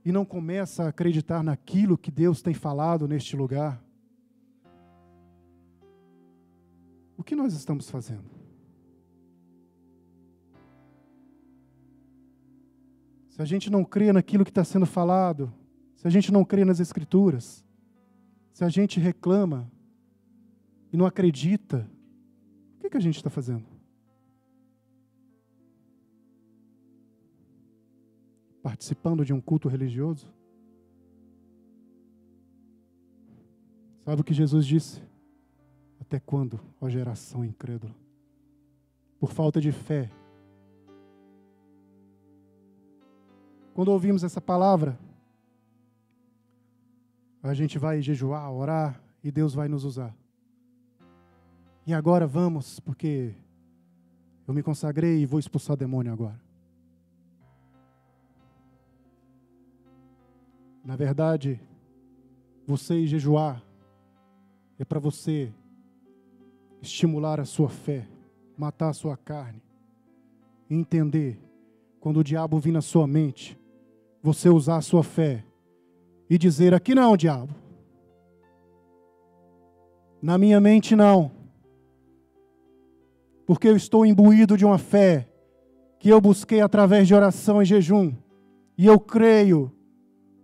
S4: e não começa a acreditar naquilo que Deus tem falado neste lugar, o que nós estamos fazendo? Se a gente não crê naquilo que está sendo falado, se a gente não crê nas Escrituras, se a gente reclama e não acredita, o que a gente está fazendo? Participando de um culto religioso? Sabe o que Jesus disse? Até quando, ó geração incrédula? Por falta de fé. Quando ouvimos essa palavra, a gente vai jejuar, orar, e Deus vai nos usar. E agora vamos, porque eu me consagrei e vou expulsar o demônio agora. Na verdade, você jejuar é para você estimular a sua fé, matar a sua carne, e entender quando o diabo vir na sua mente, você usar a sua fé e dizer: aqui não, diabo. Na minha mente não. Porque eu estou imbuído de uma fé que eu busquei através de oração e jejum. E eu creio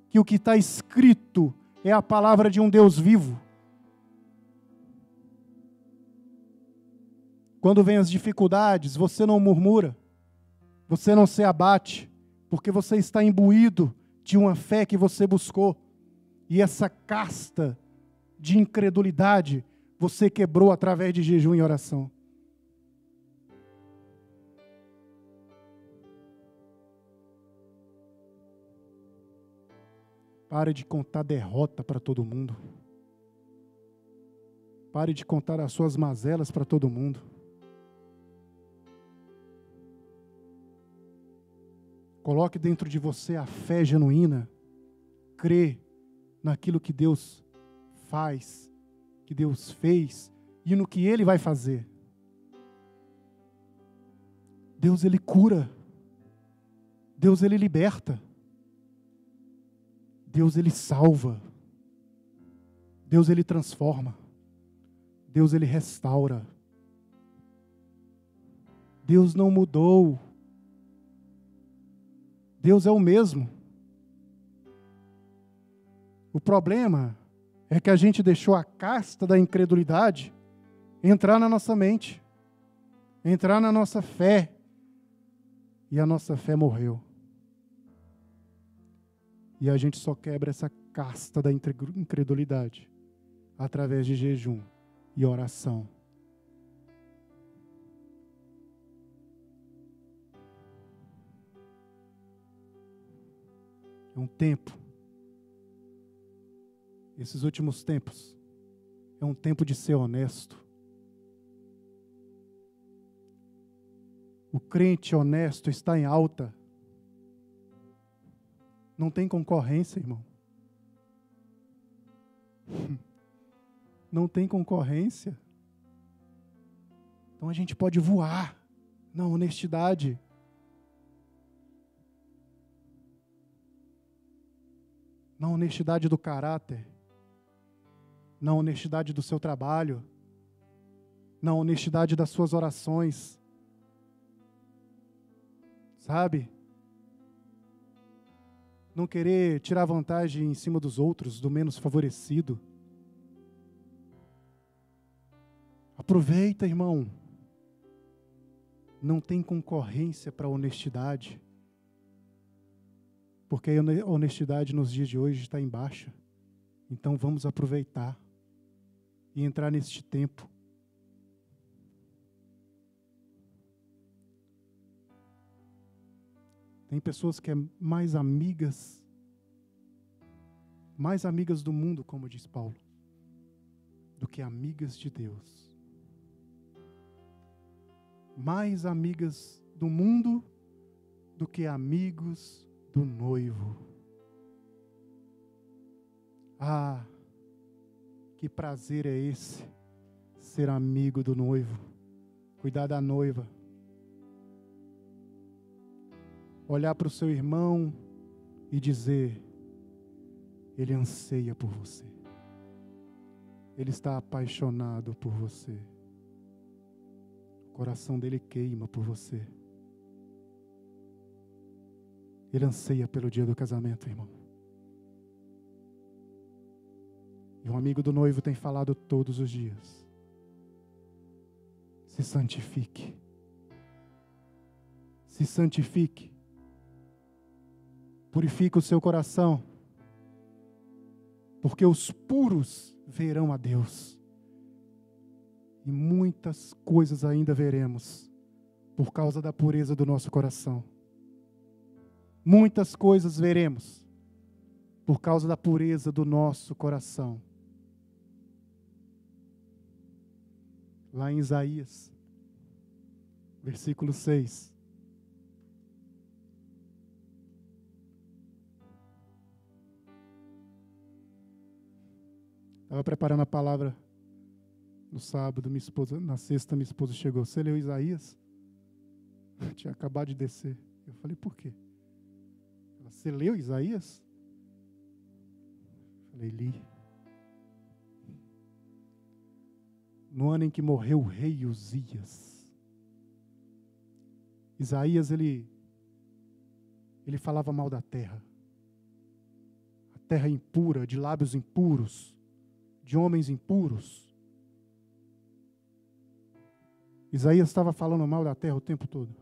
S4: que o que está escrito é a palavra de um Deus vivo. Quando vem as dificuldades, você não murmura, você não se abate, porque você está imbuído de uma fé que você buscou. E essa casta de incredulidade você quebrou através de jejum e oração. Pare de contar derrota para todo mundo. Pare de contar as suas mazelas para todo mundo. Coloque dentro de você a fé genuína. Crê naquilo que Deus faz, que Deus fez e no que Ele vai fazer. Deus, Ele cura. Deus, Ele liberta. Deus, Ele salva. Deus, Ele transforma. Deus, Ele restaura. Deus não mudou. Deus é o mesmo. O problema é que a gente deixou a casta da incredulidade entrar na nossa mente, entrar na nossa fé, e a nossa fé morreu. E a gente só quebra essa casta da incredulidade através de jejum e oração. É um tempo. Esses últimos tempos é um tempo de ser honesto. O crente honesto está em alta. Não tem concorrência, irmão. Não tem concorrência. Então a gente pode voar na honestidade. Na honestidade do caráter. Na honestidade do seu trabalho. Na honestidade das suas orações. Sabe? Não querer tirar vantagem em cima dos outros, do menos favorecido. Aproveita, irmão. Não tem concorrência para a honestidade. Porque a honestidade nos dias de hoje está em baixa. Então vamos aproveitar e entrar neste tempo. Tem pessoas que é mais amigas do mundo, como diz Paulo, do que amigas de Deus. Mais amigas do mundo do que amigos do noivo. Ah, que prazer é esse, ser amigo do noivo, cuidar da noiva. Olhar para o seu irmão e dizer: ele anseia por você. Ele está apaixonado por você. O coração dele queima por você. Ele anseia pelo dia do casamento, irmão. E um amigo do noivo tem falado todos os dias: se santifique. Se santifique. Purifica o seu coração, porque os puros verão a Deus. E muitas coisas ainda veremos, por causa da pureza do nosso coração. Muitas coisas veremos, por causa da pureza do nosso coração. Lá em Isaías, versículo 6. Estava preparando a palavra no sábado, na sexta minha esposa chegou. Você leu Isaías? Eu tinha acabado de descer. Eu falei, por quê? Ela, você leu Isaías? Eu falei, li. No ano em que morreu o rei Uzias, Isaías, ele falava mal da terra. A terra impura, de lábios impuros, de homens impuros. Isaías estava falando mal da terra o tempo todo.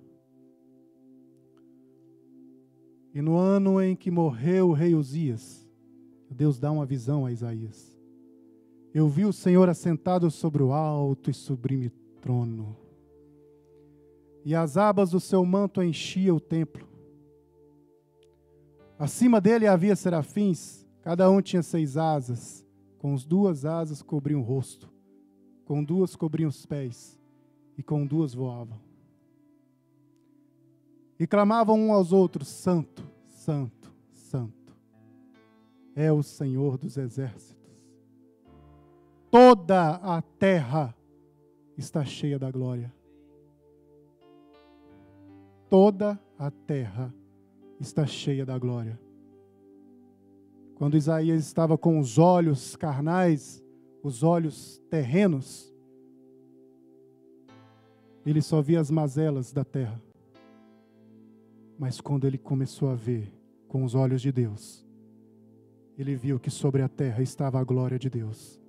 S4: E no ano em que morreu o rei Uzias, Deus dá uma visão a Isaías. Eu vi o Senhor assentado sobre o alto e sublime trono, e as abas do seu manto enchiam o templo. Acima dele havia serafins, cada um tinha 6 asas, com as 2 asas cobriam o rosto, com 2 cobriam os pés, e com 2 voavam. E clamavam uns aos outros, Santo, Santo, Santo, é o Senhor dos exércitos. Toda a terra está cheia da glória. Toda a terra está cheia da glória. Quando Isaías estava com os olhos carnais, os olhos terrenos, ele só via as mazelas da terra. Mas quando ele começou a ver com os olhos de Deus, ele viu que sobre a terra estava a glória de Deus.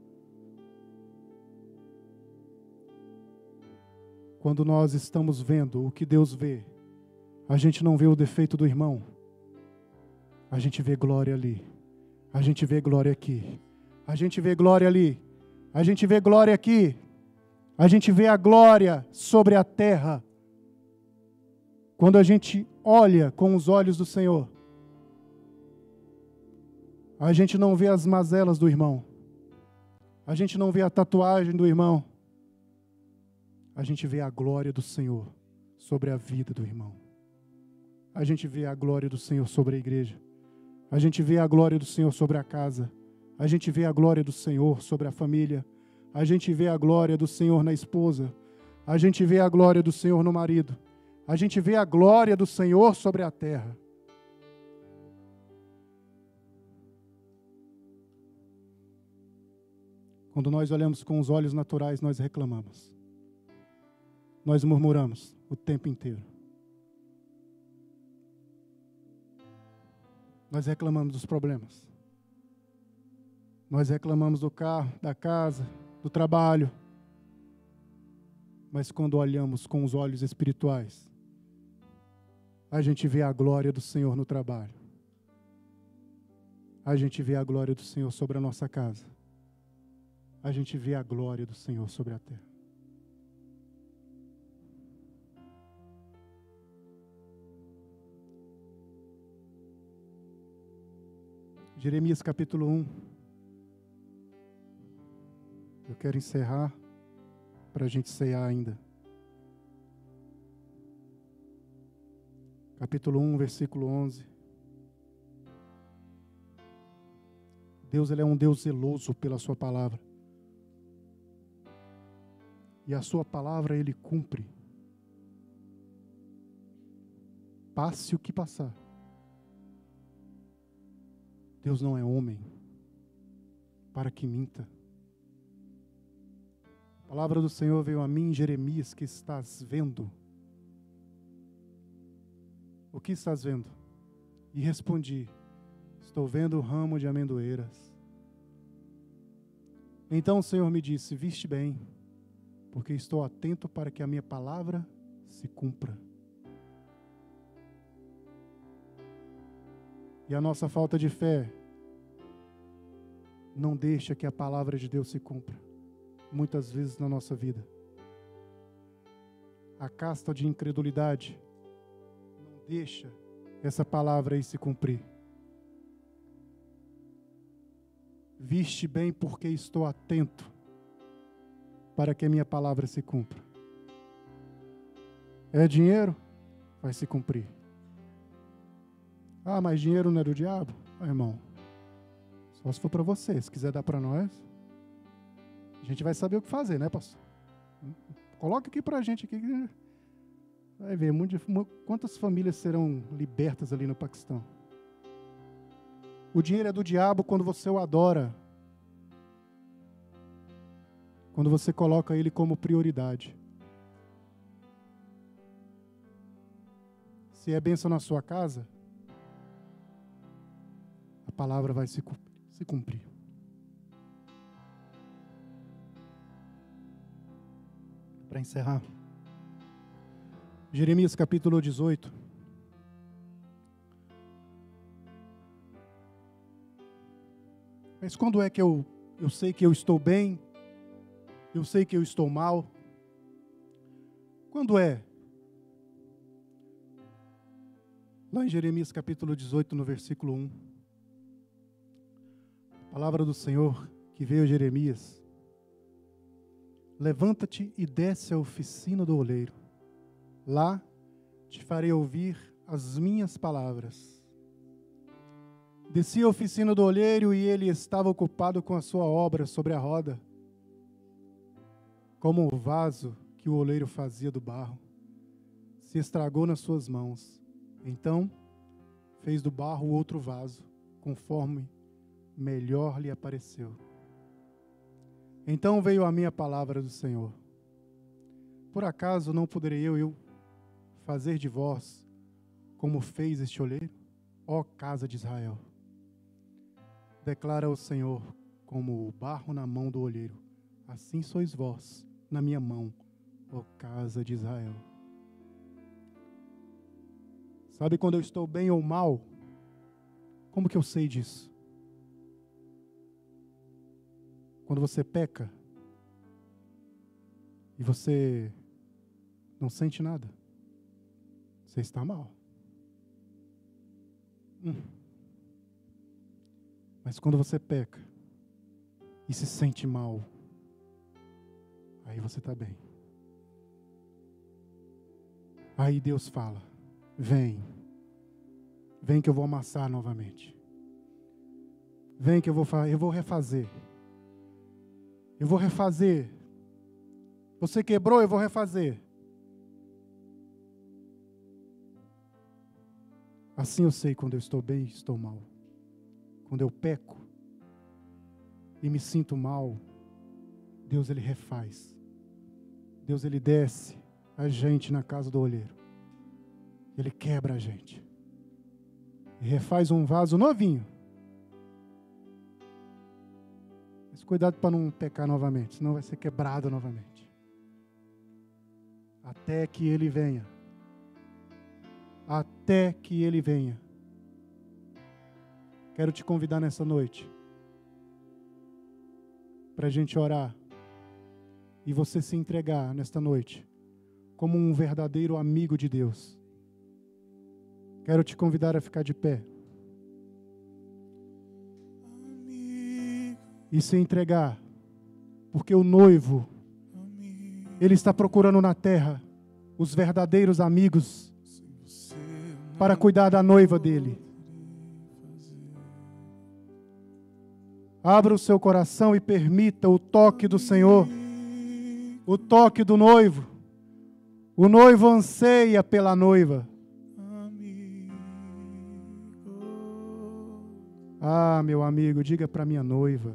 S4: Quando nós estamos vendo o que Deus vê, a gente não vê o defeito do irmão. A gente vê glória ali. A gente vê glória aqui. A gente vê glória ali. A gente vê glória aqui. A gente vê a glória sobre a terra. Quando a gente olha com os olhos do Senhor, a gente não vê as mazelas do irmão. A gente não vê a tatuagem do irmão. A gente vê a glória do Senhor sobre a vida do irmão. A gente vê a glória do Senhor sobre a igreja. A gente vê a glória do Senhor sobre a casa. A gente vê a glória do Senhor sobre a família. A gente vê a glória do Senhor na esposa. A gente vê a glória do Senhor no marido. A gente vê a glória do Senhor sobre a terra. Quando nós olhamos com os olhos naturais, nós reclamamos. Nós murmuramos o tempo inteiro. Nós reclamamos dos problemas. Nós reclamamos do carro, da casa, do trabalho. Mas quando olhamos com os olhos espirituais, a gente vê a glória do Senhor no trabalho. A gente vê a glória do Senhor sobre a nossa casa. A gente vê a glória do Senhor sobre a terra. Jeremias capítulo 1. Eu quero encerrar para a gente cear ainda. Capítulo 1, versículo 11. Deus, Ele é um Deus zeloso pela sua palavra. E a sua palavra Ele cumpre. Passe o que passar. Deus não é homem para que minta. A palavra do Senhor veio a mim, Jeremias, que estás vendo. O que estás vendo? E respondi, estou vendo o ramo de amendoeiras. Então o Senhor me disse, viste bem, porque estou atento para que a minha palavra se cumpra. E a nossa falta de fé não deixa que a palavra de Deus se cumpra, muitas vezes na nossa vida. A casta de incredulidade não deixa essa palavra aí se cumprir. Viste bem porque estou atento para que a minha palavra se cumpra. É dinheiro? Vai se cumprir. Ah, mas dinheiro não é do diabo? Ah, irmão, só se for para você. Se quiser dar para nós, a gente vai saber o que fazer, né, pastor? Coloca aqui para a gente. Aqui. Vai ver quantas famílias serão libertas ali no Paquistão. O dinheiro é do diabo quando você o adora. Quando você coloca ele como prioridade. Se é bênção na sua casa, a palavra vai se cumprir. Para encerrar, Jeremias capítulo 18. Mas quando é que eu sei que eu estou bem? Eu sei que eu estou mal? Quando é? Lá em Jeremias capítulo 18, no versículo 1. A palavra do Senhor que veio a Jeremias. Levanta-te e desce à oficina do oleiro. Lá te farei ouvir as minhas palavras. Desci à oficina do olheiro e ele estava ocupado com a sua obra sobre a roda, como o vaso que o oleiro fazia do barro. Se estragou nas suas mãos. Então fez do barro outro vaso, conforme melhor lhe apareceu. Então veio a minha palavra do Senhor. Por acaso não poderei eu fazer de vós como fez este oleiro, ó casa de Israel? Declara o Senhor, como o barro na mão do olheiro, assim sois vós na minha mão, ó casa de Israel. Sabe quando eu estou bem ou mal? Como que eu sei disso? Quando você peca e você não sente nada, você está mal. Mas quando você peca e se sente mal, aí você está bem. Aí Deus fala: vem que eu vou amassar novamente. Vem que eu vou refazer. Eu vou refazer. Você quebrou, eu vou refazer. Assim eu sei quando eu estou bem e estou mal. Quando eu peco e me sinto mal, Deus ele refaz. Deus ele desce a gente na casa do olheiro. Ele quebra a gente. E refaz um vaso novinho. Mas cuidado para não pecar novamente, senão vai ser quebrado novamente. Até que ele venha. Até que ele venha. Quero te convidar nessa noite para a gente orar e você se entregar nesta noite como um verdadeiro amigo de Deus. Quero te convidar a ficar de pé e se entregar, porque o noivo, ele está procurando na terra os verdadeiros amigos para cuidar da noiva dele. Abra o seu coração e permita o toque do Senhor, o toque do noivo. O noivo anseia pela noiva. Ah, meu amigo, diga para minha noiva.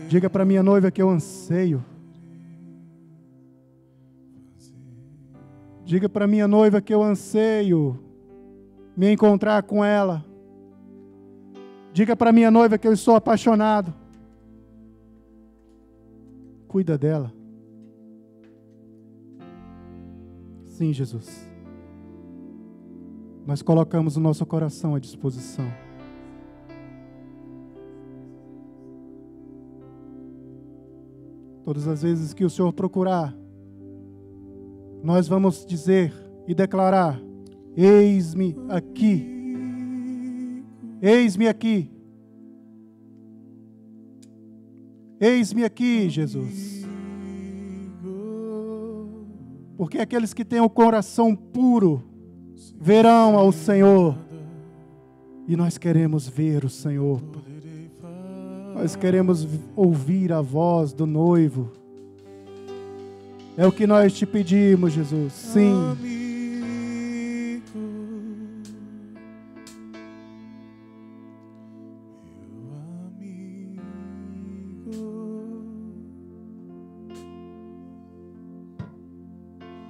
S4: Diga para minha noiva que eu anseio. Diga para minha noiva que eu anseio me encontrar com ela. Diga para minha noiva que eu estou apaixonado. Cuida dela. Sim, Jesus. Nós colocamos o nosso coração à disposição. Todas as vezes que o Senhor procurar, nós vamos dizer e declarar: eis-me aqui. Eis-me aqui. Eis-me aqui, Jesus. Porque aqueles que têm o coração puro verão ao Senhor. E nós queremos ver o Senhor. Nós queremos ouvir a voz do noivo. É o que nós te pedimos, Jesus. Sim.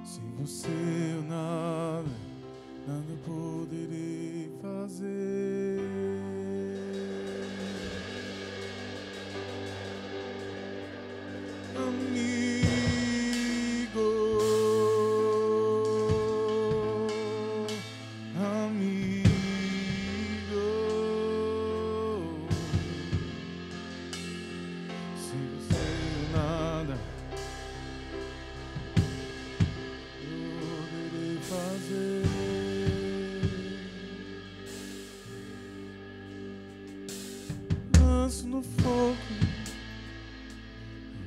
S3: Sem você eu nada poderei fazer. Lanço no fogo,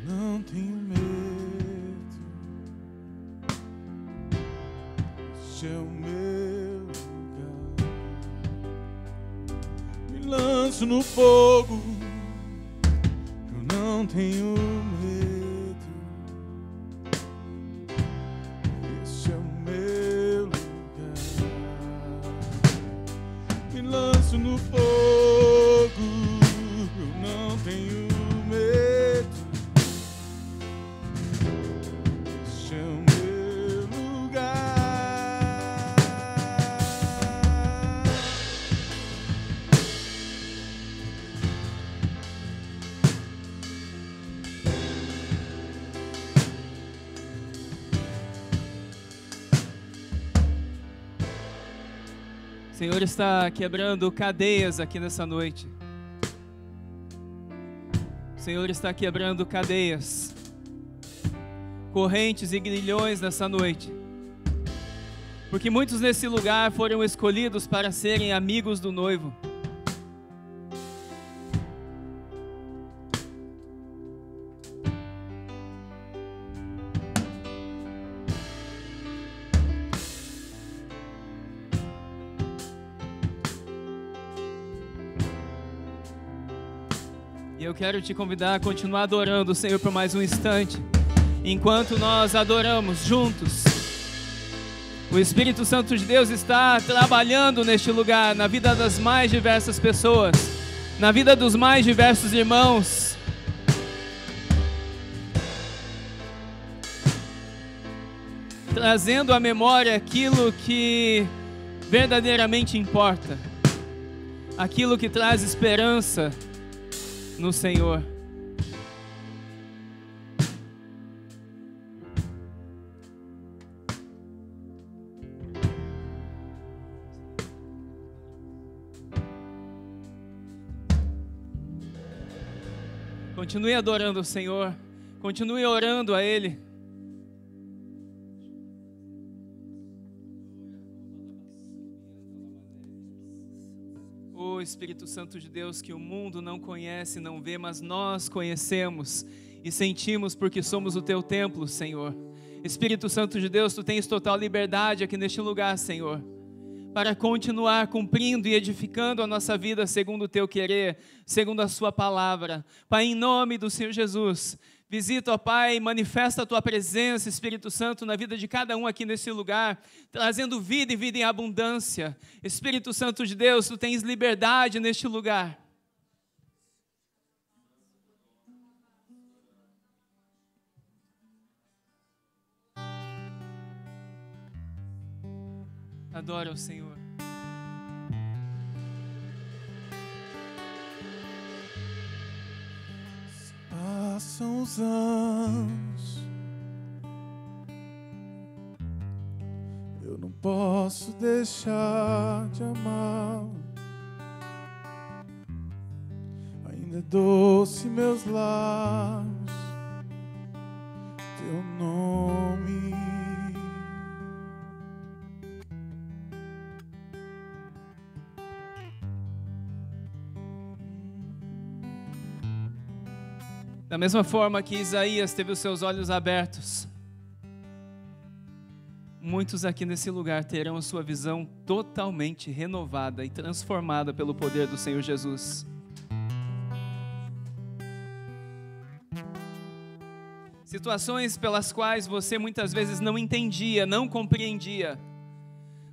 S3: não tenho medo. Este é o meu lugar. Me lanço no fogo, eu não tenho medo. Este é o meu lugar. Me lanço no fogo, não tenho medo. Este é o meu lugar.
S1: O Senhor está quebrando cadeias aqui nessa noite. O Senhor está quebrando cadeias, correntes e grilhões nessa noite. Porque muitos nesse lugar foram escolhidos para serem amigos do noivo. E eu quero te convidar a continuar adorando o Senhor por mais um instante. Enquanto nós adoramos juntos, o Espírito Santo de Deus está trabalhando neste lugar, na vida das mais diversas pessoas, na vida dos mais diversos irmãos. Trazendo à memória aquilo que verdadeiramente importa, aquilo que traz esperança no Senhor. Continue adorando o Senhor, continue orando a Ele. O Espírito Santo de Deus, que o mundo não conhece, não vê, mas nós conhecemos e sentimos porque somos o Teu templo, Senhor. Espírito Santo de Deus, Tu tens total liberdade aqui neste lugar, Senhor, para continuar cumprindo e edificando a nossa vida segundo o Teu querer, segundo a Sua palavra. Pai, em nome do Senhor Jesus, visita, ó Pai, manifesta a Tua presença, Espírito Santo, na vida de cada um aqui nesse lugar, trazendo vida e vida em abundância. Espírito Santo de Deus, Tu tens liberdade neste lugar. Adora o Senhor.
S3: Passam os anos, eu não posso deixar de amá-lo. Ainda é doce meus lábios, teu nome.
S1: Da mesma forma que Isaías teve os seus olhos abertos, muitos aqui nesse lugar terão a sua visão totalmente renovada e transformada pelo poder do Senhor Jesus. Se Situações pelas quais você muitas vezes não entendia, não compreendia.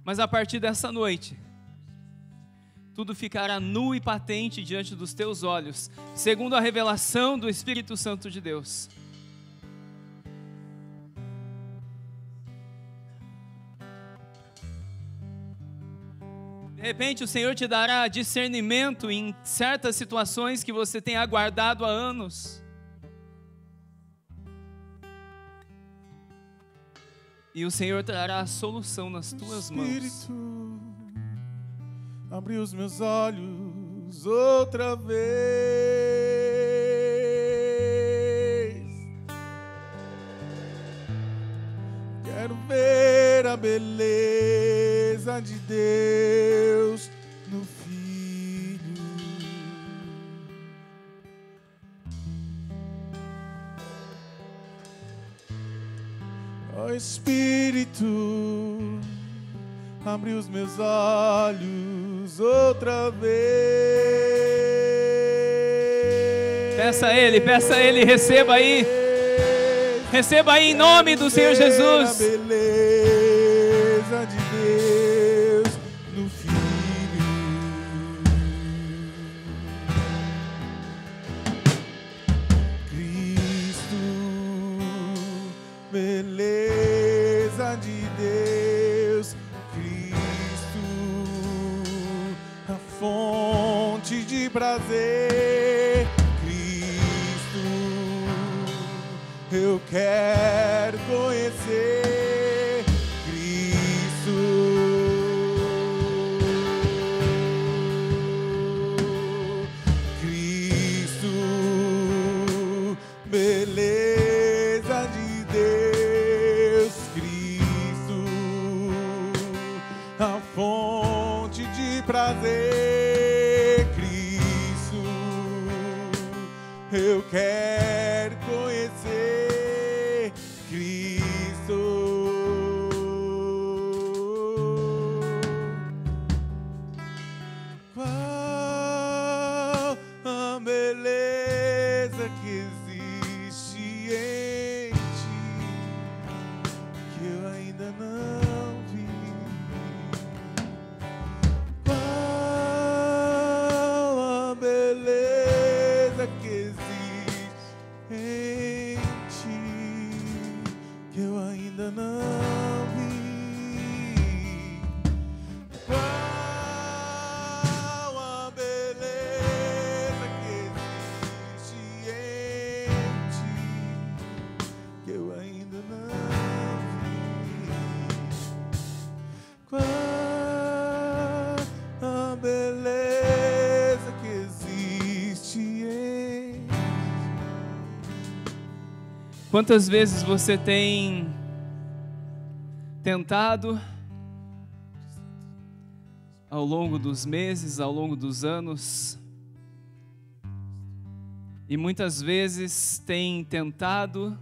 S1: Mas a partir dessa noite, tudo ficará nu e patente diante dos teus olhos, segundo a revelação do Espírito Santo de Deus. De repente o Senhor te dará discernimento em certas situações que você tem aguardado há anos. E o Senhor trará a solução nas tuas mãos.
S3: Espírito, abre os meus olhos outra vez. Quero ver a beleza de Deus no Filho. Ó Espírito, abre os meus olhos outra vez.
S1: Peça a Ele, receba aí. Receba aí em nome do Senhor Jesus.
S3: A beleza de Deus no Filho. Cristo, beleza de Deus. Cristo, a fonte de prazer. Cristo, eu quero conhecer Cristo. Cristo, beleza de Deus. Cristo, a fonte de prazer. Cristo, eu quero conhecer Cristo. Qual a beleza que existe em ti, que eu ainda não vi. Qual a beleza que existe em ti, que eu ainda não vi. Qual a beleza que existe em ti, que eu ainda não vi. Qual a beleza que existe em ti.
S1: Quantas vezes você tem tentado, ao longo dos meses, ao longo dos anos, e muitas vezes tem tentado,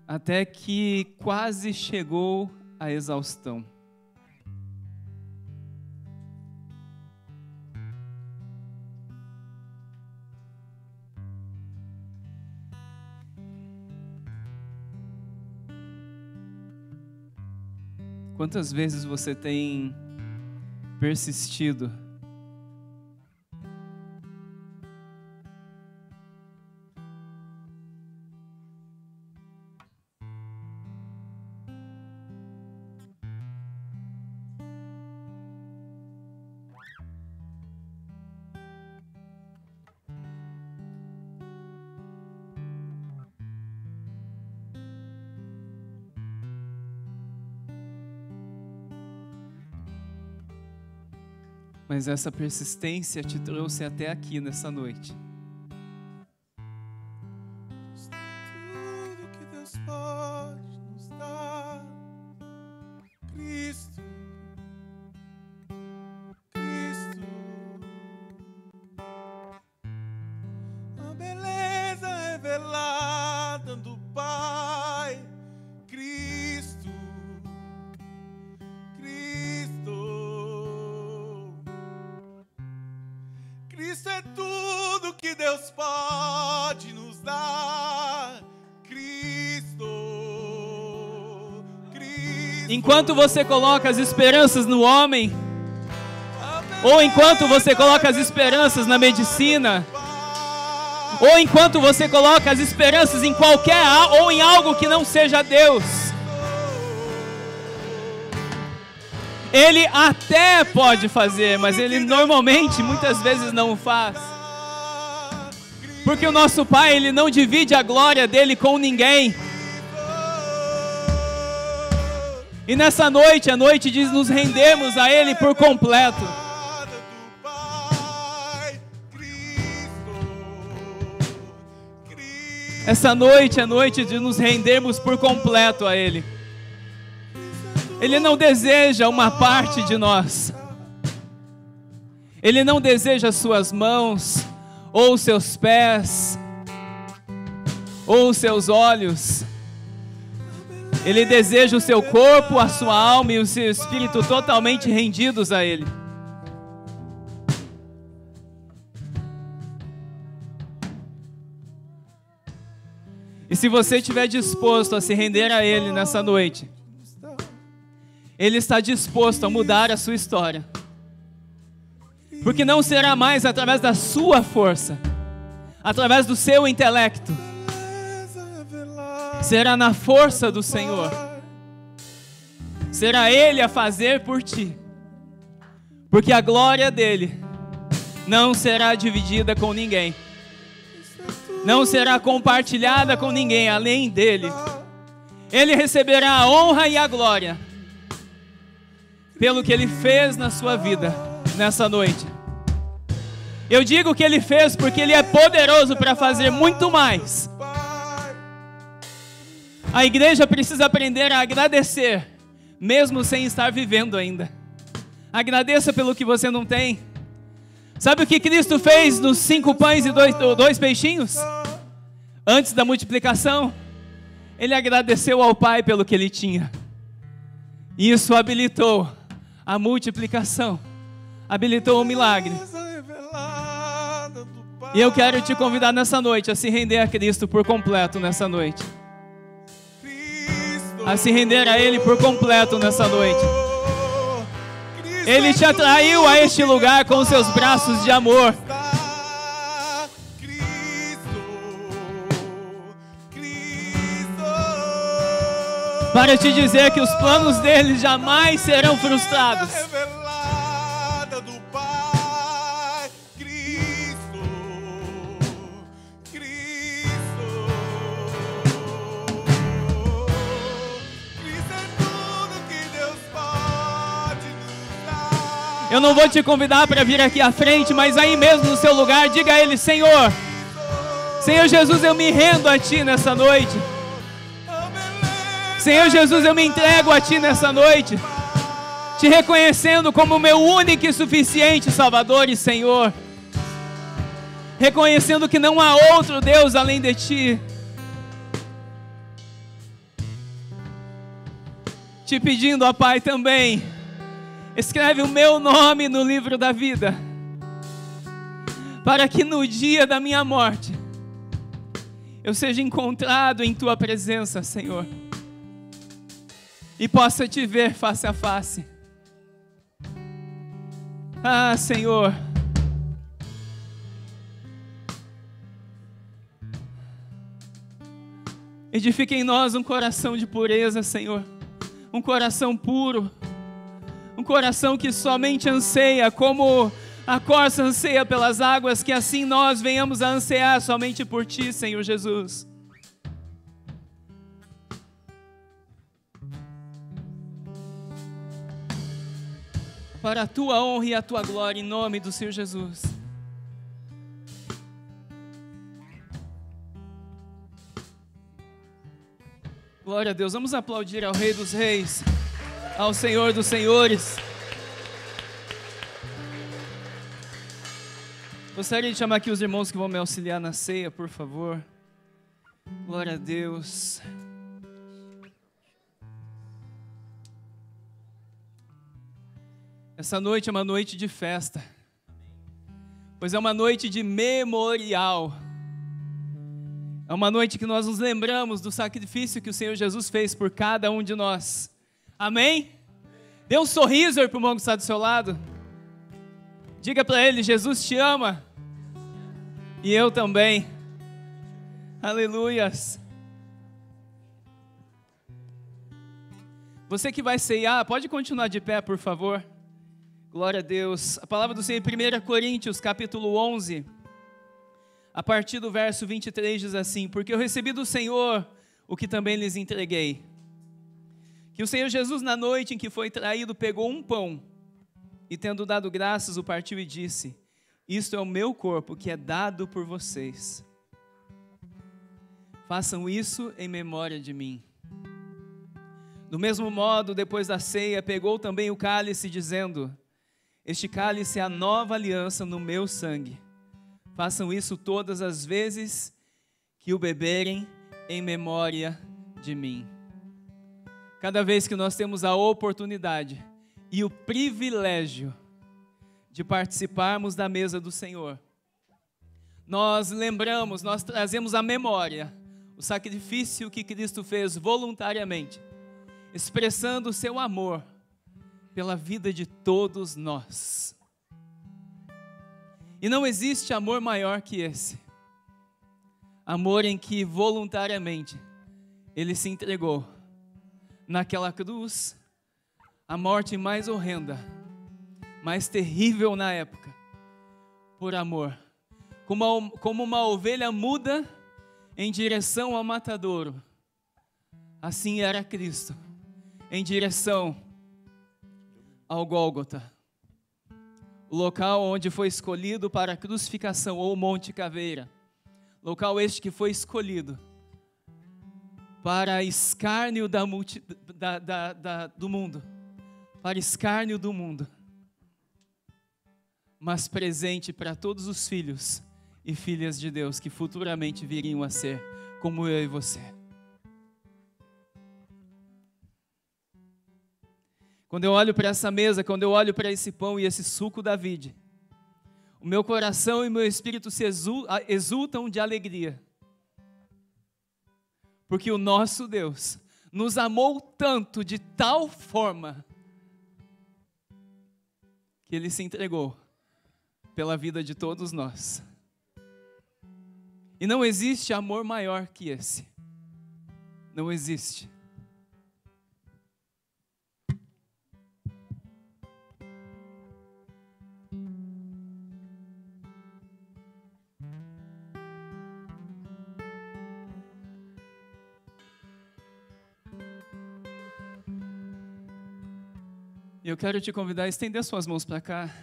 S1: até que quase chegou à exaustão. Quantas vezes você tem persistido? Mas essa persistência te trouxe até aqui nessa noite.
S3: Tudo que Deus pode nos dar, Cristo, Cristo, a beleza revelada do Pai, Cristo, Deus pode nos dar. Cristo.
S1: Enquanto você coloca as esperanças no homem, ou enquanto você coloca as esperanças na medicina, ou enquanto você coloca as esperanças em qualquer ou em algo que não seja Deus, Ele até pode fazer, mas Ele normalmente, muitas vezes não faz. Porque o nosso Pai, Ele não divide a glória dEle com ninguém. E nessa noite, a noite de nos rendermos a Ele por completo. Essa noite é a noite de nos rendermos por completo a Ele. Ele não deseja uma parte de nós. Ele não deseja as suas mãos, ou os seus pés, ou os seus olhos. Ele deseja o seu corpo, a sua alma e o seu espírito totalmente rendidos a Ele. E se você estiver disposto a se render a Ele nessa noite, Ele está disposto a mudar a sua história. Porque não será mais através da sua força, através do seu intelecto. Será na força do Senhor. Será Ele a fazer por ti. Porque a glória dEle não será dividida com ninguém. Não será compartilhada com ninguém além dEle. Ele receberá a honra e a glória pelo que Ele fez na sua vida nessa noite. Eu digo que Ele fez porque Ele é poderoso para fazer muito mais. A igreja precisa aprender a agradecer, mesmo sem estar vivendo ainda. Agradeça pelo que você não tem. Sabe o que Cristo fez nos 5 pães e 2 peixinhos? Antes da multiplicação, Ele agradeceu ao Pai pelo que Ele tinha. Isso habilitou a multiplicação, habilitou o milagre. E eu quero te convidar nessa noite a se render a Cristo por completo nessa noite. A se render a Ele por completo nessa noite. Ele te atraiu a este lugar com os seus braços de amor. Para te dizer que os planos dele jamais serão frustrados. Eu não vou te convidar para vir aqui à frente, mas aí mesmo no seu lugar, diga a Ele: Senhor, Senhor Jesus, eu me rendo a Ti nessa noite. Senhor Jesus, eu me entrego a Ti nessa noite, Te reconhecendo como o meu único e suficiente Salvador e Senhor, reconhecendo que não há outro Deus além de Ti, te pedindo, ó Pai, também, escreve o meu nome no livro da vida, para que no dia da minha morte, eu seja encontrado em Tua presença, Senhor, e possa Te ver face a face. Ah, Senhor, edifica em nós um coração de pureza, Senhor, um coração puro, um coração que somente anseia, como a corça anseia pelas águas, que assim nós venhamos a ansiar somente por Ti, Senhor Jesus. Para a Tua honra e a Tua glória, em nome do Senhor Jesus. Glória a Deus. Vamos aplaudir ao Rei dos Reis, ao Senhor dos Senhores. Gostaria de chamar aqui os irmãos que vão me auxiliar na ceia, por favor. Glória a Deus. Essa noite é uma noite de festa, pois é uma noite de memorial. É uma noite que nós nos lembramos do sacrifício que o Senhor Jesus fez por cada um de nós. Amém? Dê um sorriso aí para o irmão que está do seu lado. Diga para ele: Jesus te ama. E eu também. Aleluias. Você que vai ceiar, pode continuar de pé, por favor. Glória a Deus. A palavra do Senhor em 1 Coríntios, capítulo 11, a partir do verso 23, diz assim: porque eu recebi do Senhor o que também lhes entreguei. Que o Senhor Jesus, na noite em que foi traído, pegou um pão e, tendo dado graças, o partiu e disse: isto é o meu corpo que é dado por vocês. Façam isso em memória de mim. Do mesmo modo, depois da ceia, pegou também o cálice, dizendo: este cálice é a nova aliança no meu sangue. Façam isso todas as vezes que o beberem em memória de mim. Cada vez que nós temos a oportunidade e o privilégio de participarmos da mesa do Senhor, nós lembramos, nós trazemos à memória o sacrifício que Cristo fez voluntariamente, expressando o seu amor pela vida de todos nós. E não existe amor maior que esse. Amor em que voluntariamente Ele se entregou naquela cruz, a morte mais horrenda, mais terrível na época, por amor. Como uma ovelha muda em direção ao matadouro, assim era Cristo, em direção ao Gólgota, o local onde foi escolhido para a crucificação, ou Monte Caveira, local este que foi escolhido para escárnio do mundo, para escárnio do mundo, mas presente para todos os filhos e filhas de Deus que futuramente viriam a ser como eu e você. Quando eu olho para essa mesa, quando eu olho para esse pão e esse suco da vide, o meu coração e o meu espírito se exultam de alegria, porque o nosso Deus nos amou tanto, de tal forma, que Ele se entregou pela vida de todos nós. E não existe amor maior que esse. Não existe. E eu quero te convidar a estender suas mãos para cá.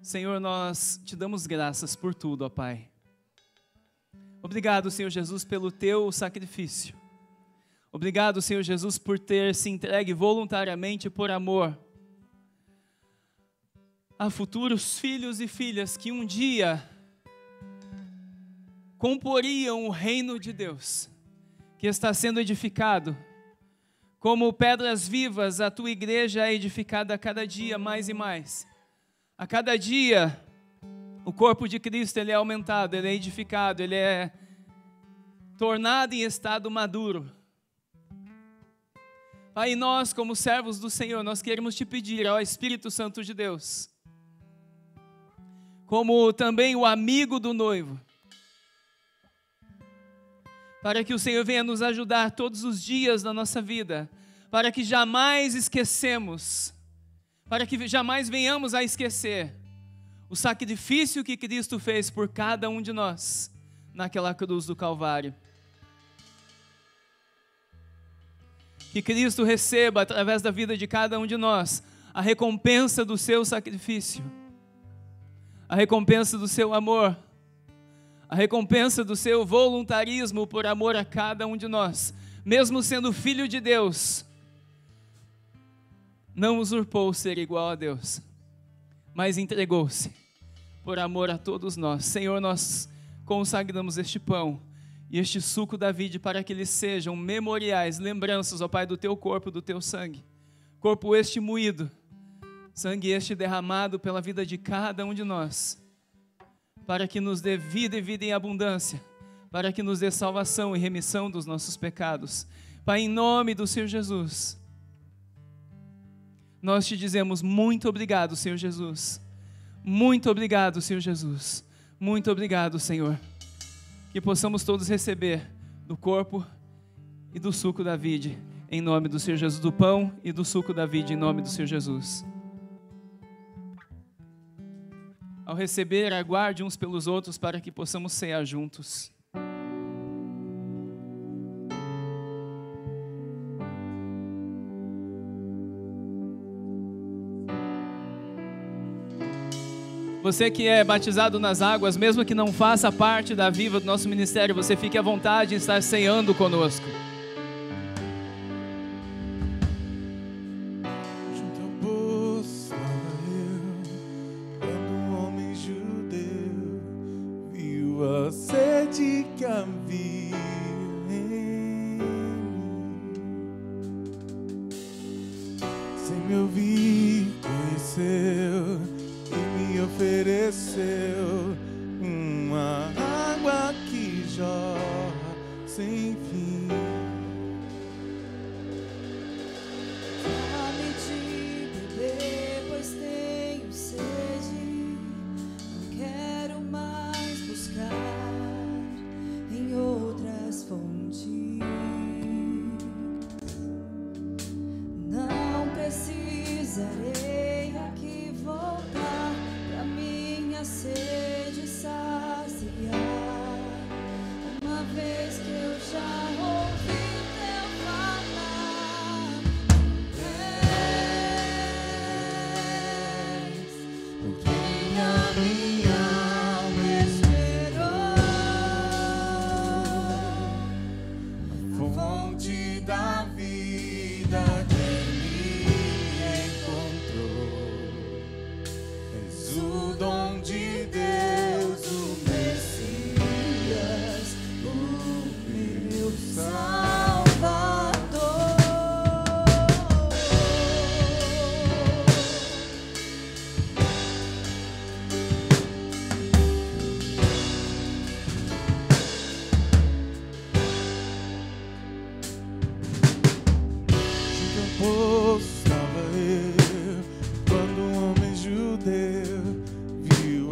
S1: Senhor, nós te damos graças por tudo, ó Pai. Obrigado, Senhor Jesus, pelo teu sacrifício. Obrigado, Senhor Jesus, por ter se entregue voluntariamente por amor a futuros filhos e filhas que um dia comporiam o reino de Deus, que está sendo edificado. Como pedras vivas, a tua igreja é edificada a cada dia mais e mais. A cada dia, o corpo de Cristo ele é aumentado, ele é edificado, ele é tornado em estado maduro. Pai, nós como servos do Senhor, nós queremos te pedir ao Espírito Santo de Deus, como também o amigo do noivo, para que o Senhor venha nos ajudar todos os dias da nossa vida, para que jamais esquecemos, para que jamais venhamos a esquecer o sacrifício que Cristo fez por cada um de nós naquela cruz do Calvário. Que Cristo receba, através da vida de cada um de nós, a recompensa do seu sacrifício, a recompensa do seu amor, a recompensa do seu voluntarismo por amor a cada um de nós. Mesmo sendo filho de Deus, não usurpou ser igual a Deus, mas entregou-se por amor a todos nós. Senhor, nós consagramos este pão e este suco da vide para que eles sejam memoriais, lembranças, ó Pai, do teu corpo, do teu sangue. Corpo este moído, Sangue este derramado pela vida de cada um de nós, para que nos dê vida e vida em abundância, para que nos dê salvação e remissão dos nossos pecados. Pai, em nome do Senhor Jesus, nós te dizemos muito obrigado, Senhor Jesus. Muito obrigado, Senhor Jesus. Muito obrigado, Senhor. Que possamos todos receber do corpo e do suco da vide, em nome do Senhor Jesus, do pão e do suco da vide, em nome do Senhor Jesus. Ao receber, aguarde uns pelos outros para que possamos cear juntos. Você que é batizado nas águas, mesmo que não faça parte da Viva do nosso ministério, você fique à vontade em estar ceando conosco.
S3: Junto ao poço estava eu, quando um homem judeu viu a sede que havia em mim. Sem me ouvir, conheceu e me ofereceu uma água que jorra sem fim.
S2: Dá-me de beber, pois tenho sede. Não quero mais buscar em outras fontes. Não precisarei aqui voltar pra minha sede saciar. Uma vez que eu já ouvi teu falar, és por quem a minha alma esperou, a fonte da vida que me encontrou. És o dom de Deus, o Messias, o meu Salvador.
S3: Junto ao poço estava eu, quando um homem judeu viu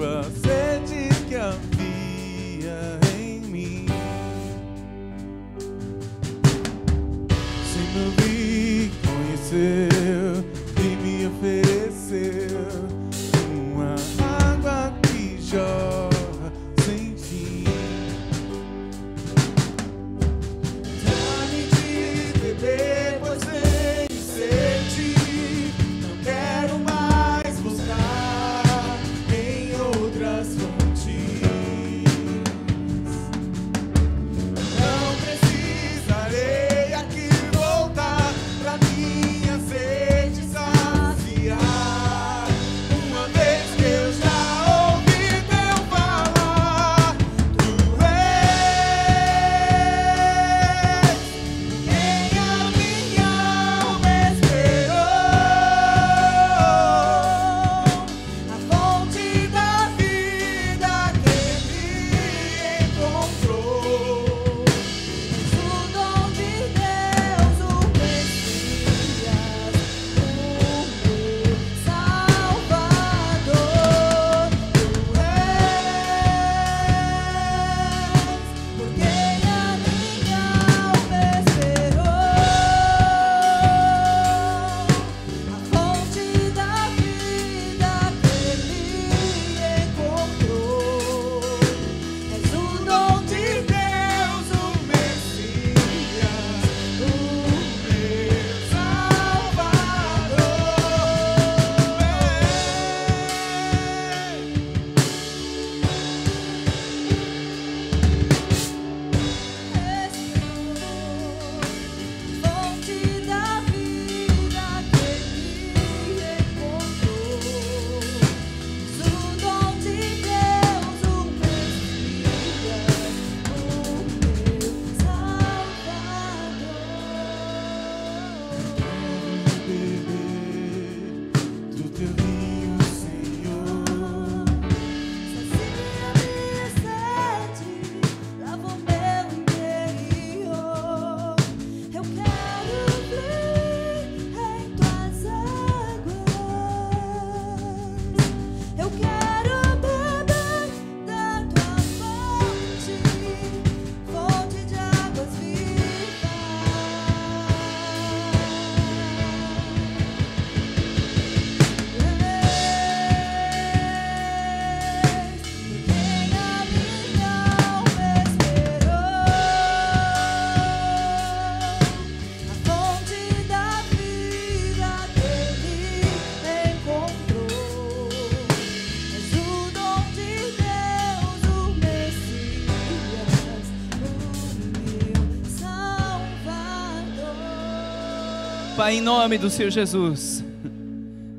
S1: Pai, em nome do Senhor Jesus,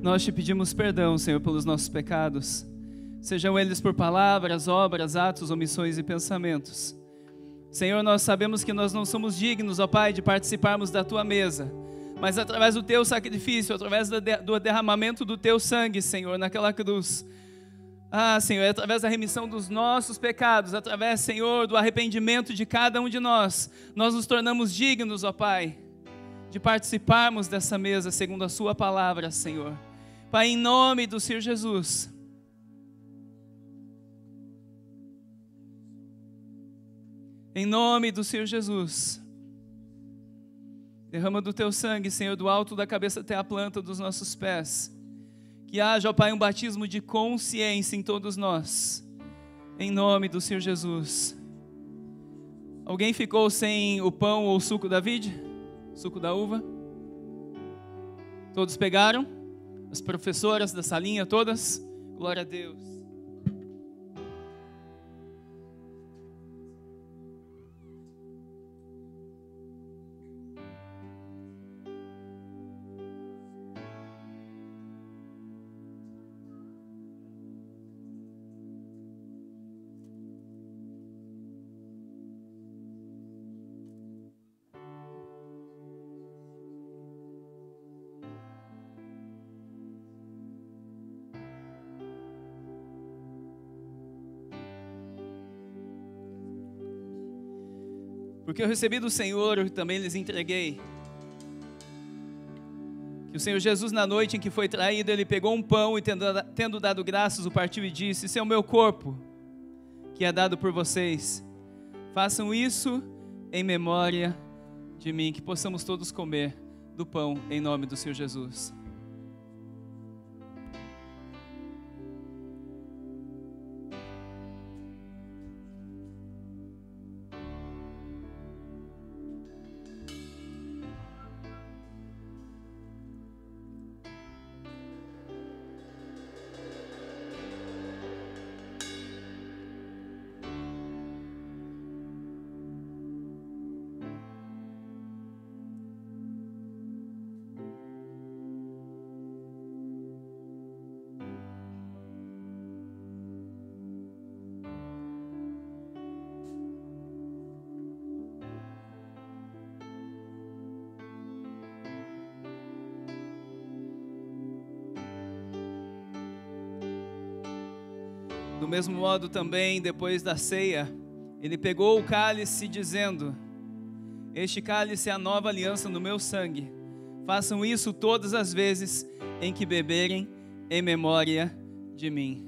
S1: nós te pedimos perdão, Senhor, pelos nossos pecados, sejam eles por palavras, obras, atos, omissões e pensamentos. Senhor, nós sabemos que nós não somos dignos, ó Pai, de participarmos da Tua mesa, mas através do Teu sacrifício, através do derramamento do Teu sangue, Senhor, naquela cruz, Senhor, é através da remissão dos nossos pecados, através, Senhor, do arrependimento de cada um de nós nos tornamos dignos, ó Pai, de participarmos dessa mesa segundo a Sua palavra, Senhor. Pai, em nome do Senhor Jesus, em nome do Senhor Jesus, derrama do Teu sangue, Senhor, do alto da cabeça até a planta dos nossos pés. Que haja, ó Pai, um batismo de consciência em todos nós, em nome do Senhor Jesus. Alguém ficou sem o pão ou o suco da vide? Suco da uva? Todos pegaram? As professoras da salinha, todas? Glória a Deus. Porque eu recebi do Senhor, eu também lhes entreguei. Que o Senhor Jesus, na noite em que foi traído, Ele pegou um pão e tendo dado graças, o partiu e disse: "Esse é o meu corpo, que é dado por vocês. Façam isso em memória de mim." Que possamos todos comer do pão em nome do Senhor Jesus. Do mesmo modo também, depois da ceia, Ele pegou o cálice dizendo: "Este cálice é a nova aliança no meu sangue. Façam isso todas as vezes em que beberem em memória de mim."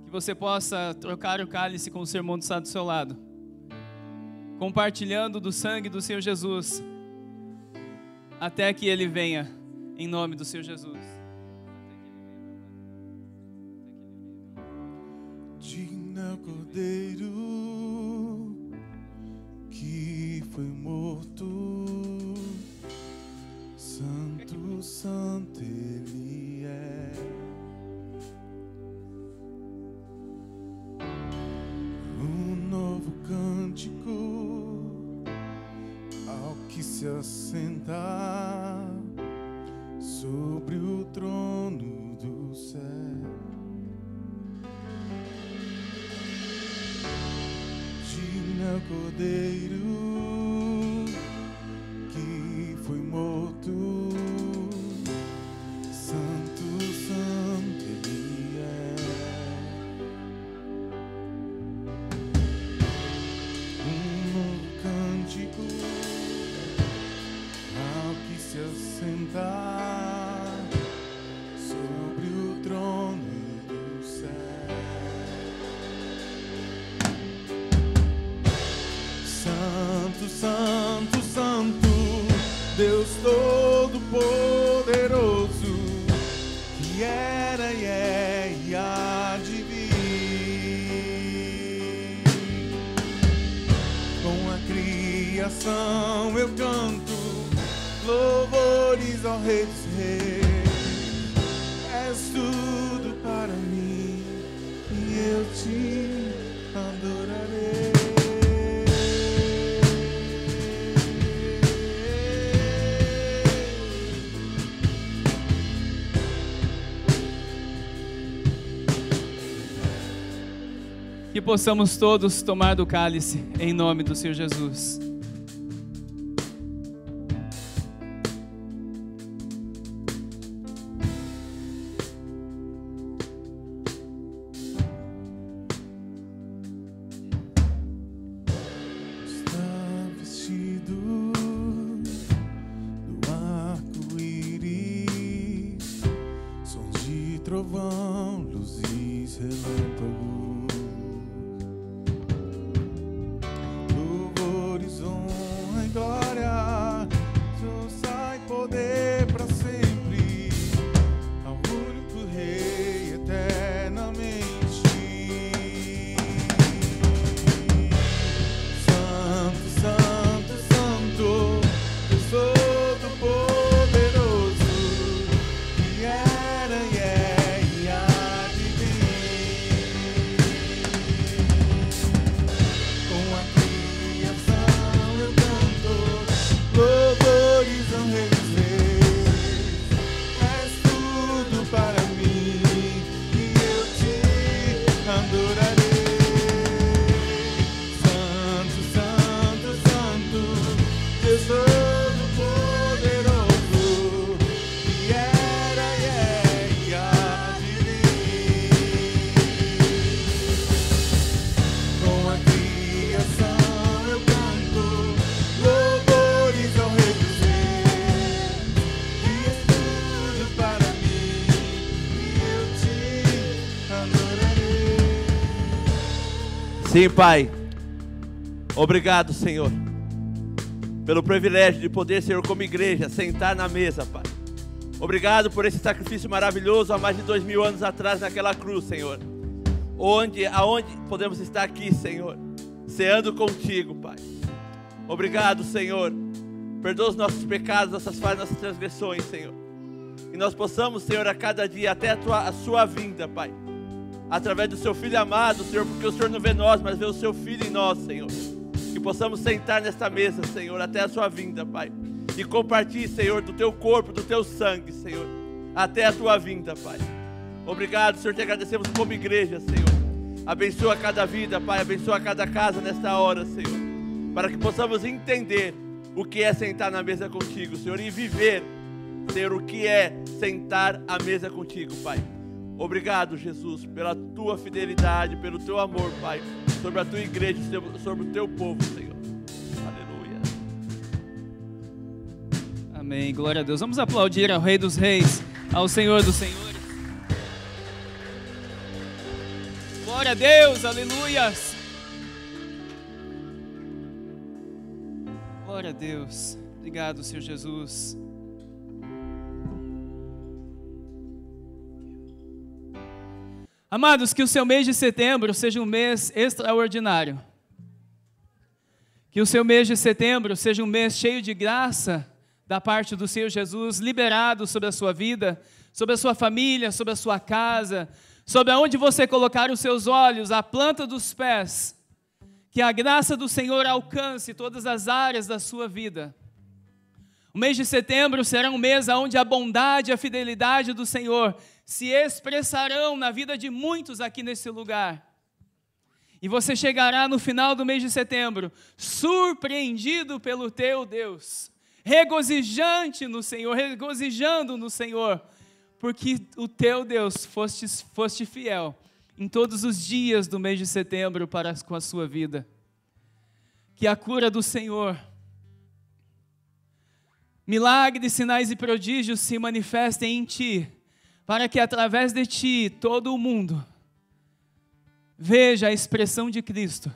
S1: Que você possa trocar o cálice com o seu irmão que está do seu lado, compartilhando do sangue do Senhor Jesus, até que Ele venha, em nome do Senhor Jesus.
S3: Digno Cordeiro que foi morto, santo, santo Ele é. Um novo cântico ao que se assentar sobre o trono do céu. Cordeiro que foi morto, santo, santo Ele é. Um novo cântico ao que se assentar sobre o trono do céu. Santo, santo, Deus Todo-Poderoso, que era e é e há de vir. Com a criação eu canto louvores ao Rei dos Reis. És tudo para mim e eu te adorarei.
S1: Que possamos todos tomar do cálice, em nome do Senhor Jesus.
S5: Sim, Pai. Obrigado, Senhor, pelo privilégio de poder, Senhor, como igreja, sentar na mesa, Pai. Obrigado por esse sacrifício maravilhoso há mais de 2000 anos atrás naquela cruz, Senhor. Aonde podemos estar aqui, Senhor, ceando contigo, Pai. Obrigado, Senhor. Perdoa os nossos pecados, nossas falhas, nossas transgressões, Senhor. E nós possamos, Senhor, a cada dia, até a sua vinda, Pai, através do seu Filho amado, Senhor, porque o Senhor não vê nós, mas vê o seu Filho em nós, Senhor. Que possamos sentar nesta mesa, Senhor, até a sua vinda, Pai. E compartilhe, Senhor, do teu corpo, do teu sangue, Senhor, até a tua vinda, Pai. Obrigado, Senhor, te agradecemos como igreja, Senhor. Abençoa cada vida, Pai, abençoa cada casa nesta hora, Senhor, para que possamos entender o que é sentar na mesa contigo, Senhor, e viver, Senhor, o que é sentar à mesa contigo, Pai. Obrigado, Jesus, pela tua fidelidade, pelo teu amor, Pai, sobre a tua igreja, sobre o teu povo, Senhor. Aleluia.
S1: Amém, glória a Deus. Vamos aplaudir ao Rei dos Reis, ao Senhor dos Senhores. Glória a Deus, aleluias. Glória a Deus. Obrigado, Senhor Jesus. Amados, que o seu mês de setembro seja um mês extraordinário. Que o seu mês de setembro seja um mês cheio de graça da parte do Senhor Jesus, liberado sobre a sua vida, sobre a sua família, sobre a sua casa, sobre aonde você colocar os seus olhos, a planta dos pés. Que a graça do Senhor alcance todas as áreas da sua vida. O mês de setembro será um mês onde a bondade e a fidelidade do Senhor se expressarão na vida de muitos aqui nesse lugar. E você chegará no final do mês de setembro, surpreendido pelo teu Deus, regozijante no Senhor, regozijando no Senhor, porque o teu Deus foste fiel em todos os dias do mês de setembro com a sua vida. Que a cura do Senhor, milagres, sinais e prodígios se manifestem em ti, para que através de ti todo o mundo veja a expressão de Cristo,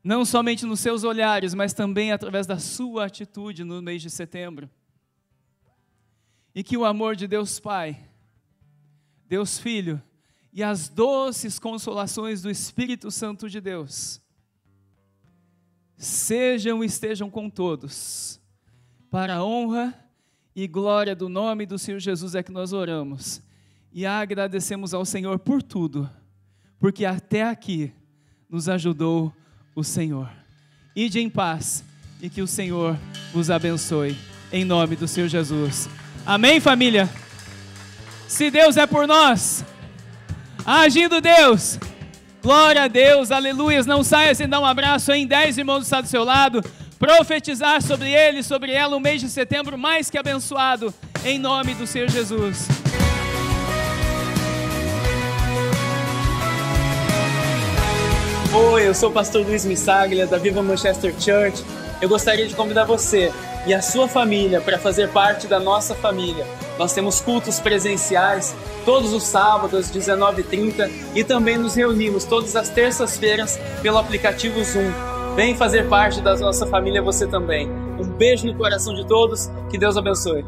S1: não somente nos seus olhares, mas também através da sua atitude no mês de setembro. E que o amor de Deus Pai, Deus Filho e as doces consolações do Espírito Santo de Deus sejam e estejam com todos, para a honra e glória do nome do Senhor Jesus é que nós oramos. E agradecemos ao Senhor por tudo, porque até aqui nos ajudou o Senhor. Ide em paz e que o Senhor vos abençoe, em nome do Senhor Jesus. Amém, família? Se Deus é por nós, agindo Deus, Glória a Deus, aleluias. Não saia sem dar um abraço em 10 irmãos que estão do seu lado. Profetizar sobre ele, sobre ela, um mês de setembro mais que abençoado, em nome do Senhor Jesus. Oi, eu sou o pastor Luiz Missaglia, da Viva Manchester Church. Eu gostaria de convidar você e a sua família para fazer parte da nossa família. Nós temos cultos presenciais todos os sábados, às 19h30, e também nos reunimos todas as terças-feiras pelo aplicativo Zoom. Vem fazer parte da nossa família você também. Um beijo no coração de todos, que Deus abençoe.